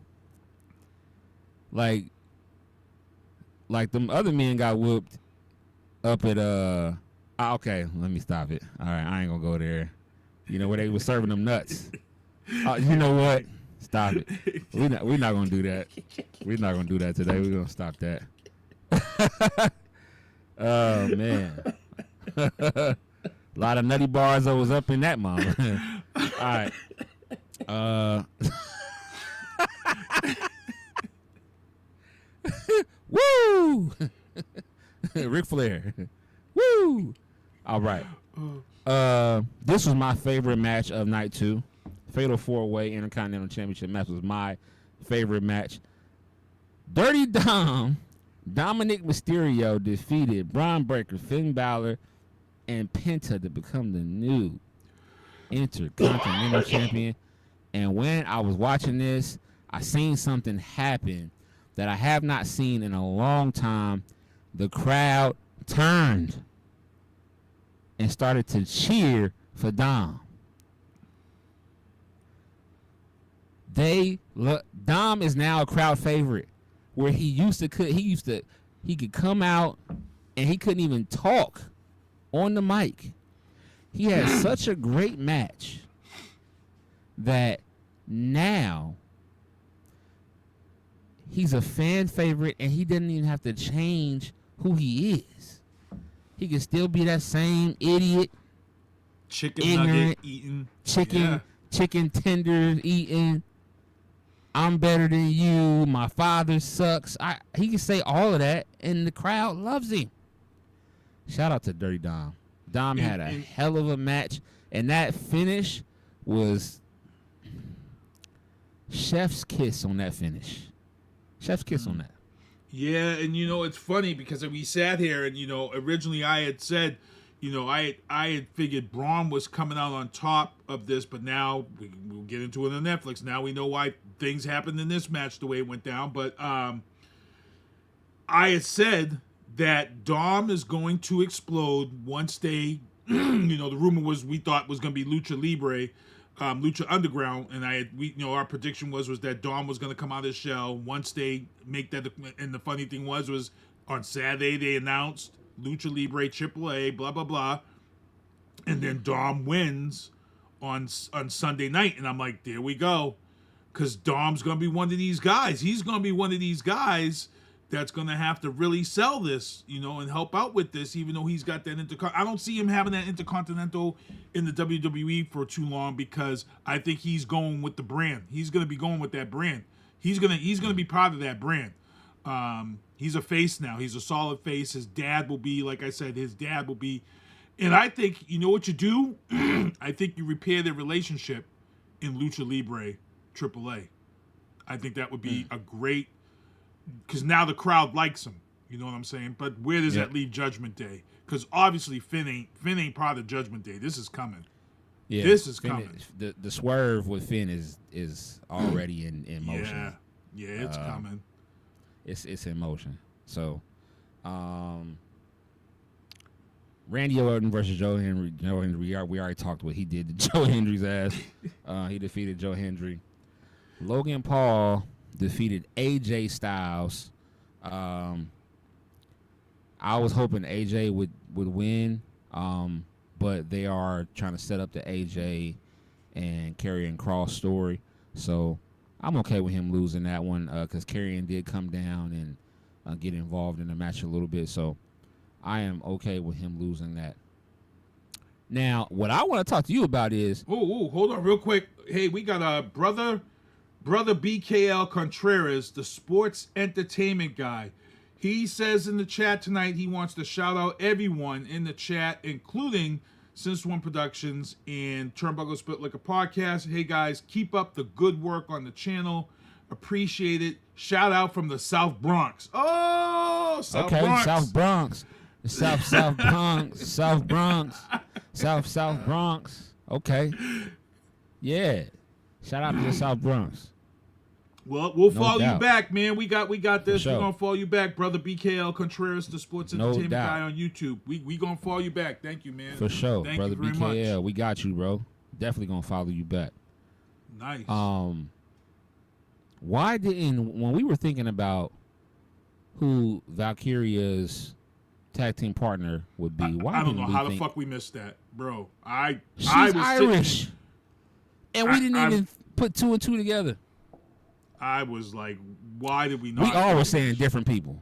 like them other men got whooped up at okay, let me stop it. All right, I ain't gonna go there. You know where they was serving them nuts. You know what? Stop it. We're not gonna do that. We're not gonna do that today. We're gonna stop that. Oh man. A lot of nutty bars that was up in that mama. All right. Woo! Ric Flair. Woo! All right. This was my favorite match of night 2. Fatal 4-Way Intercontinental Championship match was my favorite match. Dirty Dom, Dominic Mysterio defeated Braun Breaker, Finn Balor, and Penta to become the new Intercontinental Champion. And when I was watching this, I seen something happen that I have not seen in a long time. The crowd turned and started to cheer for Dom. Dom is now a crowd favorite, where he could come out and he couldn't even talk on the mic. He had such a great match that now he's a fan favorite, and he didn't even have to change who he is. He can still be that same idiot, chicken nugget eating, chicken tenders eating. I'm better than you. My father sucks. He can say all of that, and the crowd loves him. Shout out to Dirty Dom. Dom had a hell of a match, and that finish was chef's kiss on that finish. Chef's kiss on that. Yeah, and it's funny because we sat here and originally I had said, I had figured Braun was coming out on top of this, but now we'll get into it on Netflix. Now we know why things happened in this match the way it went down. But I had said that Dom is going to explode once they, the rumor was we thought was going to be Lucha Libre, Lucha Underground, and our prediction was that Dom was going to come out of his shell once they make that. And the funny thing was on Saturday they announced Lucha Libre AAA, blah blah blah, and then Dom wins on Sunday night, and I'm like, there we go, because Dom's going to be one of these guys. He's going to be one of these guys that's going to have to really sell this, and help out with this, even though he's got that I don't see him having that Intercontinental in the WWE for too long, because I think he's going with the brand. He's going to be going with that brand. He's going to be part of that brand. He's a face now. He's a solid face. His dad will be, like I said, and I think, what you do? I think you repair their relationship in Lucha Libre AAA. I think that would be a great, because now the crowd likes him. You know what I'm saying? But where does that leave Judgment Day? Because obviously Finn ain't part of Judgment Day. This is coming. Yeah, this is coming. The swerve with Finn is already in motion. Yeah, it's coming. It's in motion. So, Randy Orton versus Joe Hendry. Joe Hendry, we already talked what he did to Joe Hendry's ass. He defeated Joe Hendry. Logan Paul defeated AJ Styles. I was hoping AJ would win, but they are trying to set up the AJ and Karrion Kross story. So I'm okay with him losing that one, because Karrion did come down and get involved in the match a little bit. So I am okay with him losing that. Now, what I want to talk to you about is... Oh, hold on real quick. Hey, we got a brother BKL Contreras, the sports entertainment guy. He says in the chat tonight he wants to shout out everyone in the chat, including Since One Productions and Turnbuckles Spilt Like a Podcast. Hey guys, keep up the good work on the channel. Appreciate it. Shout out from the South Bronx. Oh, South Bronx. South Bronx. South Bronx. South Bronx. South Bronx. Okay. Yeah. Shout out to the South Bronx. Well, we'll No follow doubt. you back, man. We got this. sure. We're gonna follow you back, brother BKL Contreras, the sports No entertainment doubt. guy on YouTube. We gonna follow you back. Thank you, man. For sure, Thank brother you very BKL. much. We got you, bro. Definitely gonna follow you back. Nice. Why didn't when we were thinking about who Valkyria's tag team partner would be? Why I don't didn't know we how the think fuck we missed that, bro. she's I was Irish, and we didn't I'm- even put two and two together. I was like, why did we not? We all were saying different people.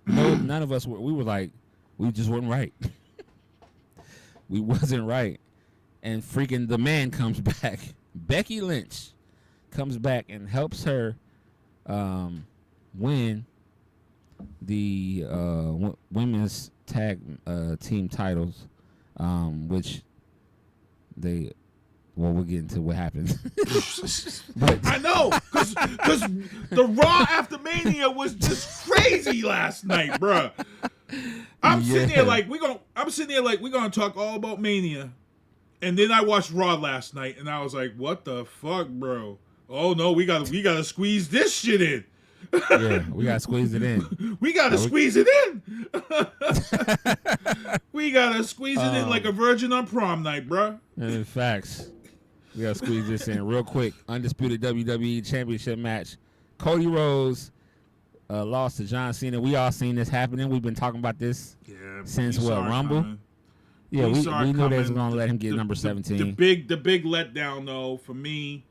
No, none of us were. We were like, we just weren't right. We wasn't right, and freaking the man comes back. Becky Lynch comes back and helps her win the women's tag team titles, which they. Well, we'll get into what happens. But I know, because the Raw After Mania was just crazy last night, bruh. I'm sitting there like we're gonna talk all about Mania, and then I watched Raw last night, and I was like, what the fuck, bro? Oh no, we gotta squeeze this shit in. yeah, we gotta squeeze it in. We gotta squeeze it in. We gotta squeeze it in like a virgin on prom night, bruh. Facts. We gotta squeeze this in real quick. Undisputed WWE Championship match. Cody Rhodes lost to John Cena. We all seen this happening. We've been talking about this since we what, saw it Rumble? coming. Yeah, we saw it knew they was coming. gonna let him get number 17. The big letdown though for me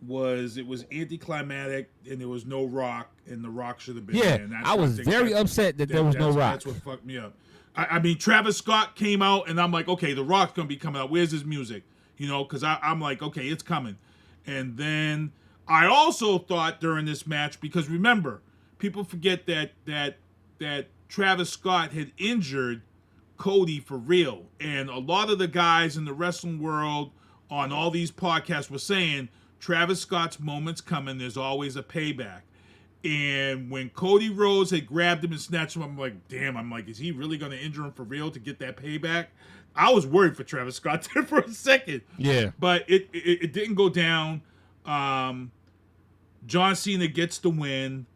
was anticlimactic and there was no Rock, and the Rock should have been Yeah, there. And I was very upset that there was no Rock. That's what fucked me up. I mean, Travis Scott came out and I'm like, okay, the Rock's gonna be coming out. Where's his music? You know, because I'm like, okay, it's coming. And then I also thought during this match, because remember, people forget that Travis Scott had injured Cody for real. And a lot of the guys in the wrestling world on all these podcasts were saying, Travis Scott's moment's coming. There's always a payback. And when Cody Rhodes had grabbed him and snatched him, I'm like, damn, is he really going to injure him for real to get that payback? I was worried for Travis Scott there for a second. Yeah. But it didn't go down. John Cena gets the win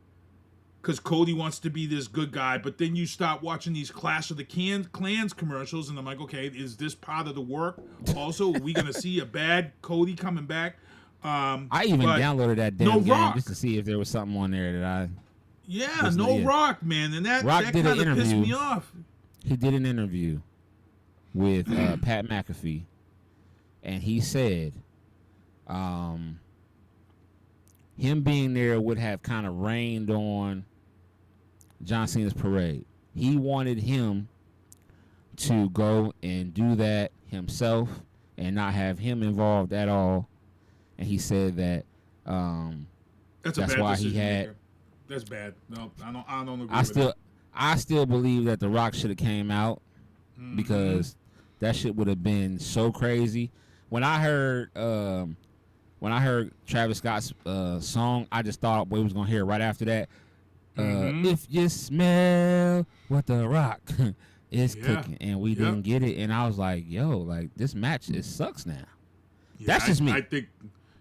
because Cody wants to be this good guy. But then you start watching these Clash of the Clans commercials, and I'm like, okay, is this part of the work? Also, are we going to see a bad Cody coming back? I even downloaded that damn game Rock. just to see if there was something on there that I... Yeah, no Rock, man. And that Rock did an kind of pissed interview. me off. He did an interview with Pat McAfee, and he said him being there would have kind of rained on John Cena's parade. He wanted him to go and do that himself and not have him involved at all. And he said that that's bad why he decision had. maker. That's bad. No, I don't agree I with that. I still believe that The Rock should have came out Mm-hmm. because that shit would have been so crazy. When I heard Travis Scott's song, I just thought we was gonna hear right after that. If you smell what The Rock is cooking, and we didn't get it, and I was like, yo, like this match it sucks now. Yeah, That's just me. I think.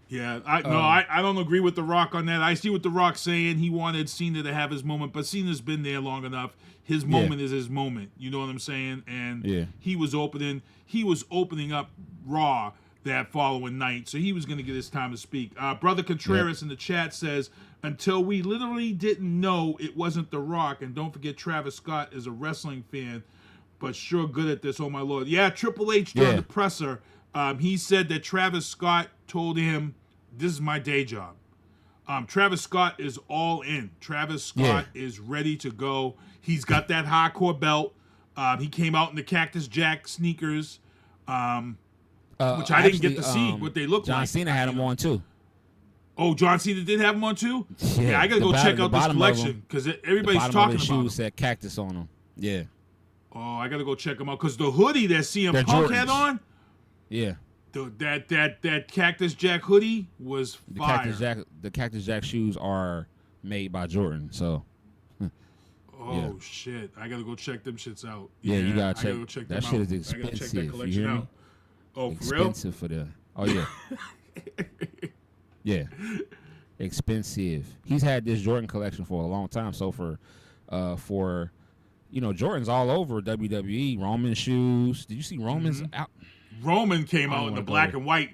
Yeah, I don't agree with The Rock on that. I see what The Rock's saying. He wanted Cena to have his moment, but Cena's been there long enough. His moment is his moment. You know what I'm saying? And he was opening up Raw that following night, so he was going to get his time to speak. Brother Contreras in the chat says, until we literally didn't know it wasn't The Rock, and don't forget Travis Scott is a wrestling fan, but sure good at this, oh my Lord. Yeah, Triple H during the presser, he said that Travis Scott told him, this is my day job. Travis Scott is all in. Travis Scott is ready to go. He's got that hardcore belt. He came out in the Cactus Jack sneakers, which I didn't get to see what they look like. John Cena had him on too. Oh, John Cena did have him on too? Yeah, I got to go check out this collection because everybody's talking about shoes him. said Cactus on them. Yeah. Oh, I got to go check them out because the hoodie that CM They're Punk Jordans. had on, Yeah. that Cactus Jack hoodie was fire. The Cactus Jack shoes are made by Jordan, so. Oh shit! I gotta go check them shits out. Yeah, you gotta I check. gotta go check That them shit out. is I gotta check expensive. that You collection hear me? out. Oh, for real? Expensive for the. Oh yeah. Yeah. Expensive. He's had this Jordan collection for a long time. So for Jordan's all over WWE. Roman shoes. Did you see Roman's out? Roman came out in the black and white.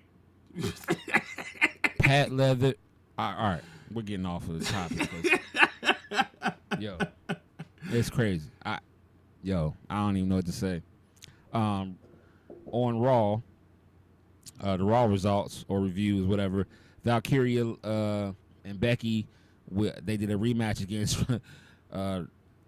Pat leather. All right, we're getting off of the topic. Yo, it's crazy. I don't even know what to say. On Raw, the Raw results or reviews, whatever. Valkyria and Becky, they did a rematch against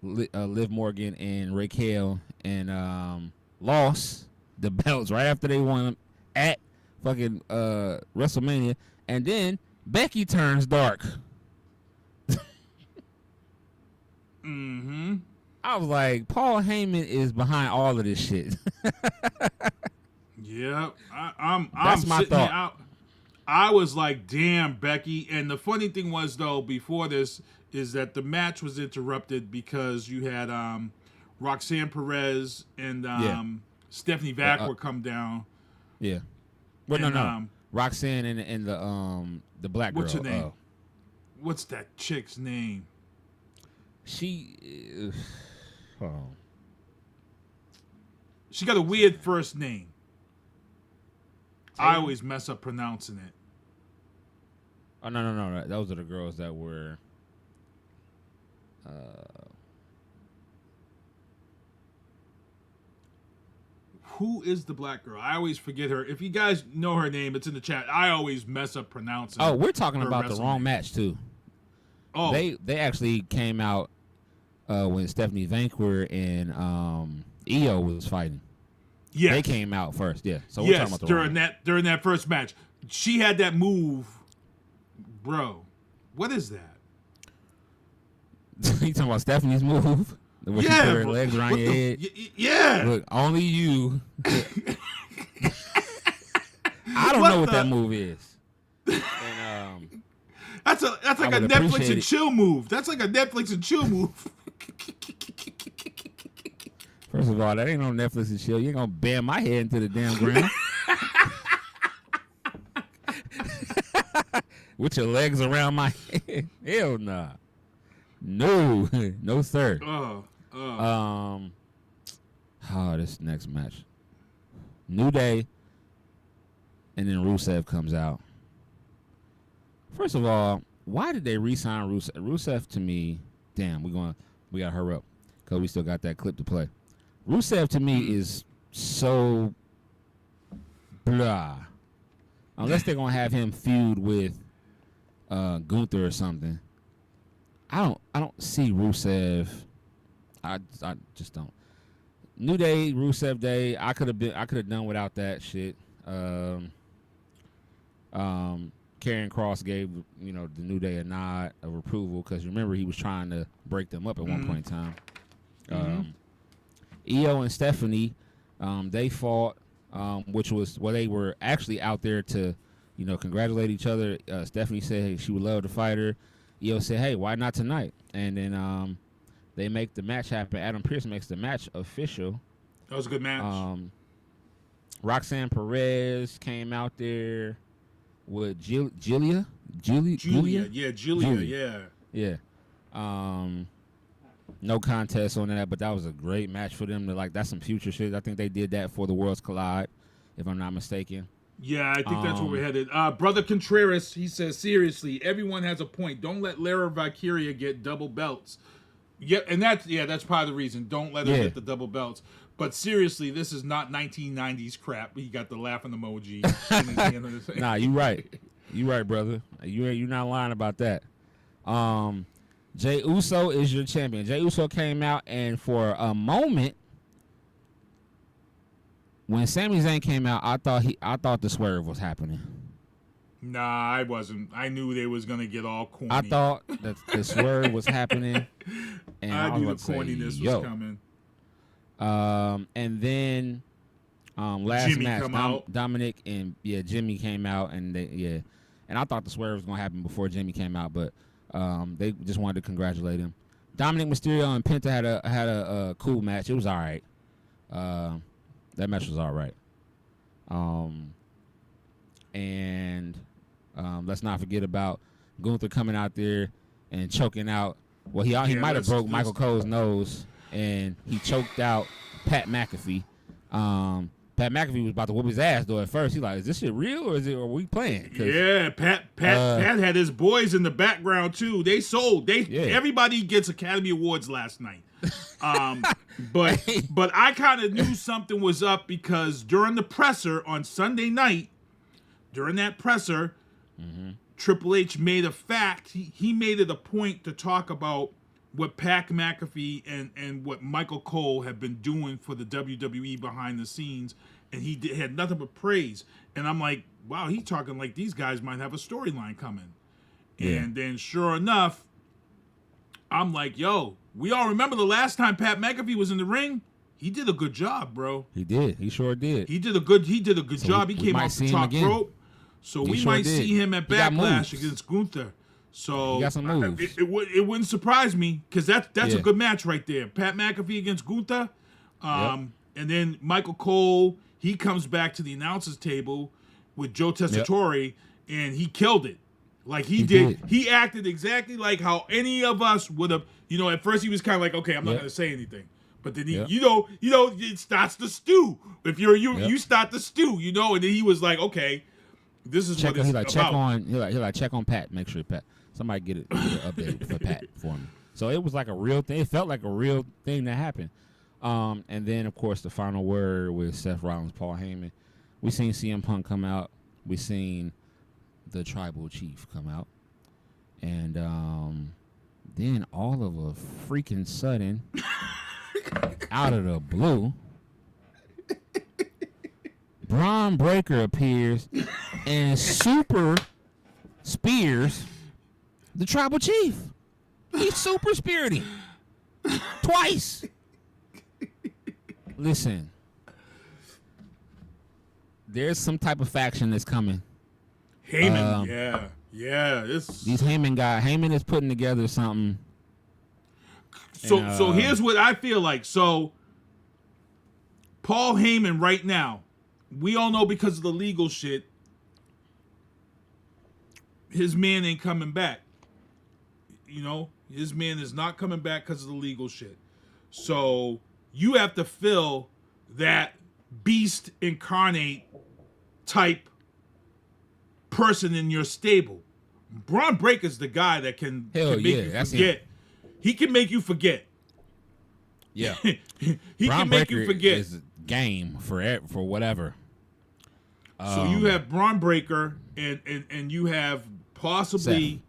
Liv Morgan and Raquel, and lost the belts right after they won them at fucking WrestleMania, and then Becky turns dark. Mm-hmm. I was like, Paul Heyman is behind all of this shit. Yeah, I'm my sitting thought. there out. I was like, damn, Becky. And the funny thing was, though, before this, is that the match was interrupted because you had Roxanne Perez and Stephanie Vac come down. Yeah. Well, and, no. Roxanne and the black girl. What's her name? What's that chick's name? She. Hold on. She got a weird first name. Taylor? I always mess up pronouncing it. Oh, no. Those are the girls that were. Who is the black girl? I always forget her. If you guys know her name, it's in the chat. I always mess up pronouncing. Oh, we're talking her about the wrong name. match too. Oh, They actually came out when Stephanie Vanquer and Io was fighting. yes. They came out first, yeah. So we're talking about the wrong match. during that first match, she had that move, bro. What is that? You talking about Stephanie's move? When she put her bro. legs around What your the- head? Yeah. Look, only you. I don't What know what the- that move is. And, That's like a would Netflix appreciate and it. chill move. That's like a Netflix and chill move. first of all, that ain't no Netflix and chill. You ain't gonna bam my head into the damn ground. With your legs around my head. Hell nah. No. No, sir. This next match. New Day. And then Rusev comes out. First of all, why did they re-sign Rusev? Rusev to me, damn, we gotta hurry up because we still got that clip to play. Rusev to me is so blah. Unless they're gonna have him feud with Gunther or something. I don't see Rusev. I just don't. New Day, Rusev Day. I could have done without that shit. Karrion Kross gave the New Day a nod of approval because remember he was trying to break them up at one point in time. Io and Stephanie, they fought, which was they were actually out there to congratulate each other. Stephanie said hey, she would love to fight her. Io said, hey, why not tonight? And then they make the match happen. Adam Pearce makes the match official. That was a good match. Roxanne Perez came out there with Julia. Yeah. No contest on that, but that was a great match for them. That's some future shit. I think they did that for the Worlds Collide, if I'm not mistaken. Yeah, I think that's where we're headed. Brother Contreras, he says, seriously, everyone has a point. Don't let Lara Valkyria get double belts. Yeah, and that's part of the reason. Don't let her get the double belts. But seriously, this is not 1990s crap. He got the laughing emoji. Nah, you right. You right, brother. You're not lying about that. Jey Uso is your champion. Jey Uso came out, and for a moment, when Sami Zayn came out, I thought the swerve was happening. Nah, I wasn't. I knew they was gonna get all corny. I thought that the swerve was happening, and I knew the was about to say, corniness was coming. And then last Jimmy match, come out. Dominic and Jimmy came out, and and I thought the swerve was gonna happen before Jimmy came out, but they just wanted to congratulate him. Dominic Mysterio and Penta had a cool match. It was all right. That match was all right. And Let's not forget about Gunther coming out there and choking out. Well, he might have broke Michael Cole's nose, and he choked out Pat McAfee. Pat McAfee was about to whoop his ass though. At first, he like, is this shit real or are we playing? Yeah, Pat had his boys in the background too. They sold. Everybody gets Academy Awards last night. But I kind of knew something was up because during the presser on Sunday night, during that presser, Triple H made a fact. He made it a point to talk about what Pat McAfee and what Michael Cole have been doing for the WWE behind the scenes, and he had nothing but praise. And I'm like, wow, he's talking like these guys might have a storyline coming. Yeah. And then sure enough, I'm like, yo, we all remember the last time Pat McAfee was in the ring? He did a good job, bro. He did. He sure did. He did a good job. He came off the top rope. So we might see him at Backlash against Gunther. So he got some moves. It wouldn't surprise me because that's a good match right there. Pat McAfee against Gunther. And then Michael Cole, he comes back to the announcers table with Joe Tessitore, and he killed it. Like he did. He acted exactly like how any of us would have. At first he was kind of like, okay, I'm not going to say anything. But then he, it starts to stew. If you're you start to stew, and then he was like, okay, this is what it's about. He check on Pat, make sure Pat. Somebody get an update for Pat for me. So it was like a real thing. It felt like a real thing that happened. And then, of course, the final word with Seth Rollins, Paul Heyman. We seen CM Punk come out. We seen the Tribal Chief come out. And then all of a freaking sudden, out of the blue, Braun Breaker appears and super spears the Tribal Chief. He's super speared him twice. Listen, there's some type of faction that's coming. Heyman, yeah. These Heyman is putting together something. So here's what I feel like. So Paul Heyman right now, we all know because of the legal shit, his man ain't coming back. His man is not coming back because of the legal shit. So you have to fill that beast incarnate type person in your stable. Braun Breaker's the guy that can make you forget. He can make you forget. Yeah. he can make you forget. Is game for whatever. So you have Braun Breaker and you have possibly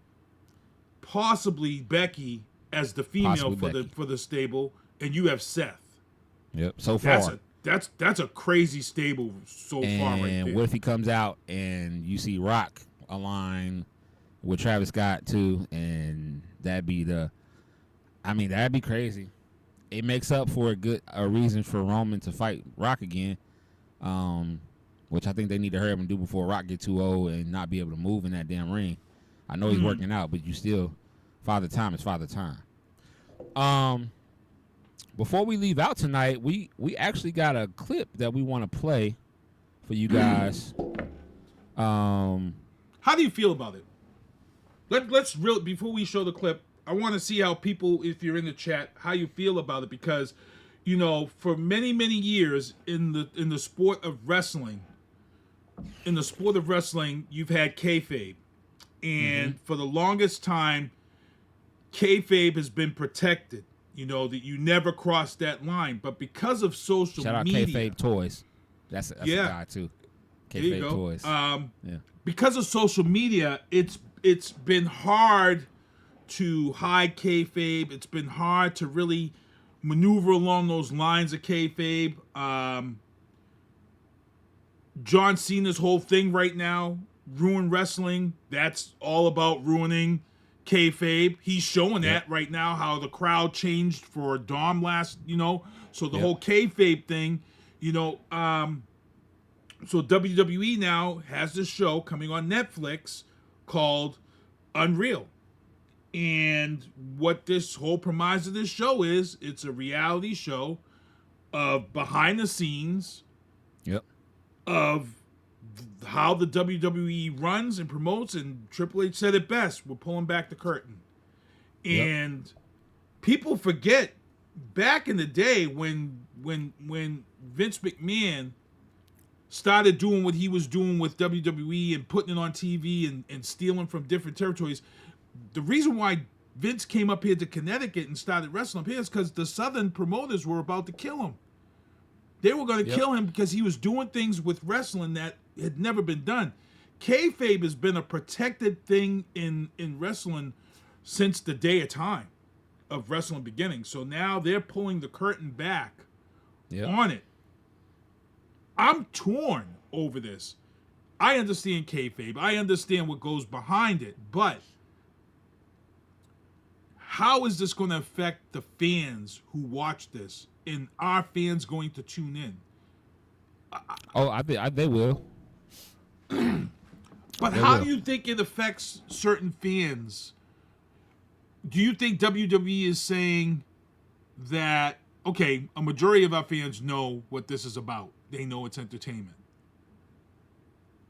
Becky as the female for the stable, and you have Seth. Yep. So far, that's a crazy stable so far right there. And what if he comes out and you see Rock align with Travis Scott too, and that'd be crazy. It makes up for a reason for Roman to fight Rock again, which I think they need to hurry up and do before Rock get too old and not be able to move in that damn ring. I know he's working out, but you still, Father Time is Father Time. Before we leave out tonight, we actually got a clip that we want to play for you guys. How do you feel about it? Let's before we show the clip, I want to see how people, if you're in the chat, how you feel about it, because for many years in the sport of wrestling, you've had kayfabe, and for the longest time, kayfabe has been protected. That you never cross that line, but because of social media, shout out Kayfabe Toys. That's a guy too. Kayfabe Toys. Because of social media, it's been hard to hide kayfabe. It's been hard to really maneuver along those lines of kayfabe. John Cena's whole thing right now, Ruin Wrestling, that's all about ruining kayfabe. He's showing that right now, how the crowd changed for Dom last, so the whole kayfabe thing, so WWE now has this show coming on Netflix called Unreal. And what this whole premise of this show is, it's a reality show of behind the scenes of how the WWE runs and promotes, and Triple H said it best, we're pulling back the curtain. And people forget back in the day when Vince McMahon started doing what he was doing with WWE and putting it on TV and stealing from different territories. The reason why Vince came up here to Connecticut and started wrestling up here is because the Southern promoters were about to kill him. They were going to kill him because he was doing things with wrestling that had never been done. Kayfabe has been a protected thing in wrestling since the day of time of wrestling beginning. So now they're pulling the curtain back on it. I'm torn over this. I understand kayfabe. I understand what goes behind it, but how is this going to affect the fans who watch this? And are fans going to tune in? They will. But how do you think it affects certain fans? Do you think WWE is saying that, okay, a majority of our fans know what this is about. They know it's entertainment.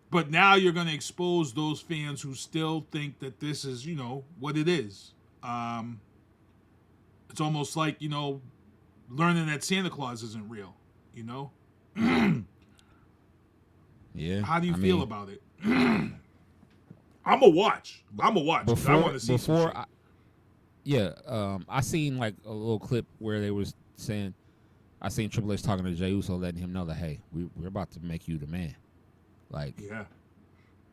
But now you're going to expose those fans who still think that this is, you know, what it is. It's almost like, you know, learning that Santa Claus isn't real, you know? Yeah. How do you feel about it? I'm a watch. I want to see some shit. I seen like a little clip where they was saying, I seen Triple H talking to Jey Uso, letting him know that, hey, we're about to make you the man. Like, yeah,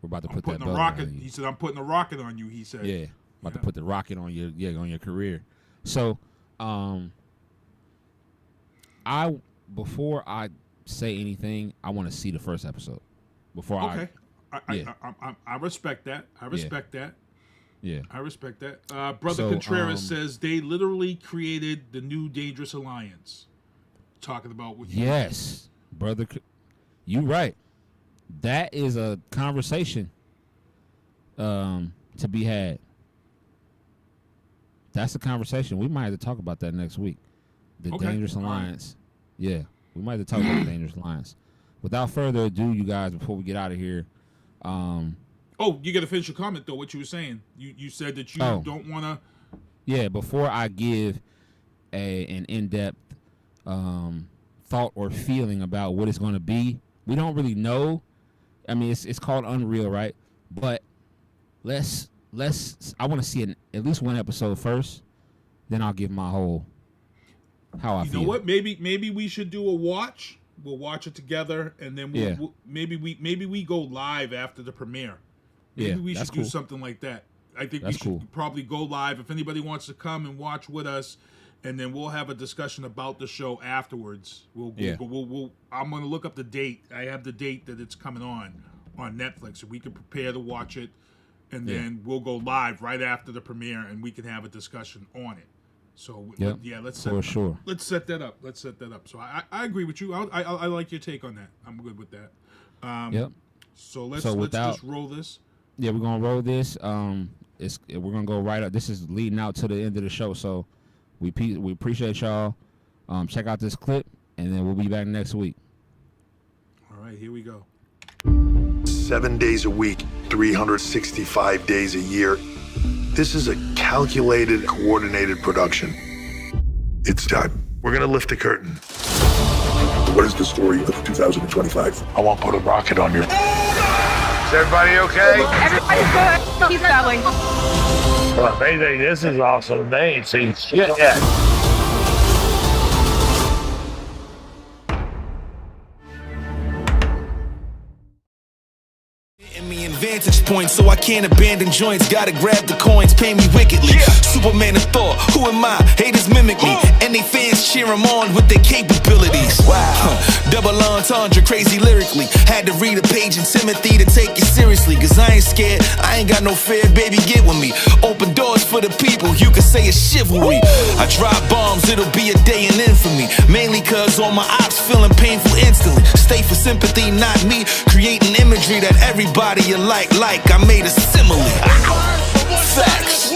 we're about to I'm put putting that a belt rocket. on you. He said, "I'm putting a rocket on you." He said, "Yeah, about to put the rocket on your career." So, before I say anything, I want to see the first episode before I respect that. I respect that. Yeah, I respect that. Brother Contreras says they literally created the new Dangerous Alliance. Talking about what? Yes, brother, you right. That is a conversation to be had. That's a conversation. We might have to talk about that next week. The Dangerous Alliance. Right. Yeah, we might have to talk about the Dangerous Alliance. Without further ado, you guys, before we get out of here. You got to finish your comment, though, what you were saying. You said that you don't want to. Yeah, before I give an in-depth thought or feeling about what it's going to be, we don't really know. I mean, it's called Unreal, right? But I want to see at least one episode first. Then I'll give my whole how I feel. You know what? Maybe we should do a watch. We'll watch it together, and then maybe we go live after the premiere. Maybe we should do something like that. I think we should probably go live if anybody wants to come and watch with us, and then we'll have a discussion about the show afterwards. I'm going to look up the date. I have the date that it's coming on Netflix, so we can prepare to watch it, and then we'll go live right after the premiere, and we can have a discussion on it. So let's set that up. So I agree with you. I like your take on that. I'm good with that. So let's just roll this. Yeah, we're gonna roll this. We're gonna go right up. This is leading out to the end of the show. So we appreciate y'all. Check out this clip, and then we'll be back next week. All right, here we go. 7 days a week, 365 days a year. This is a calculated, coordinated production. It's time. We're gonna lift the curtain. What is the story of 2025? I won't put a rocket on your... Is everybody okay? Everybody's good. Keep going. Well, they think this is awesome. They ain't seen shit yet. Vantage point, so I can't abandon joints. Gotta grab the coins, pay me wickedly. Superman of Thor, who am I? Haters mimic me, and they fans cheer him on with their capabilities. Wow. Double entendre, crazy lyrically. Had to read a page in Timothy to take it seriously. Cause I ain't scared, I ain't got no fear, baby, get with me. Open doors for the people, you can say it's chivalry. I drop bombs, it'll be a day in infamy. Mainly cause all my ops feeling painful instantly. Stay for sympathy, not me. Creating imagery that everybody alike. Like I made a simile. Facts.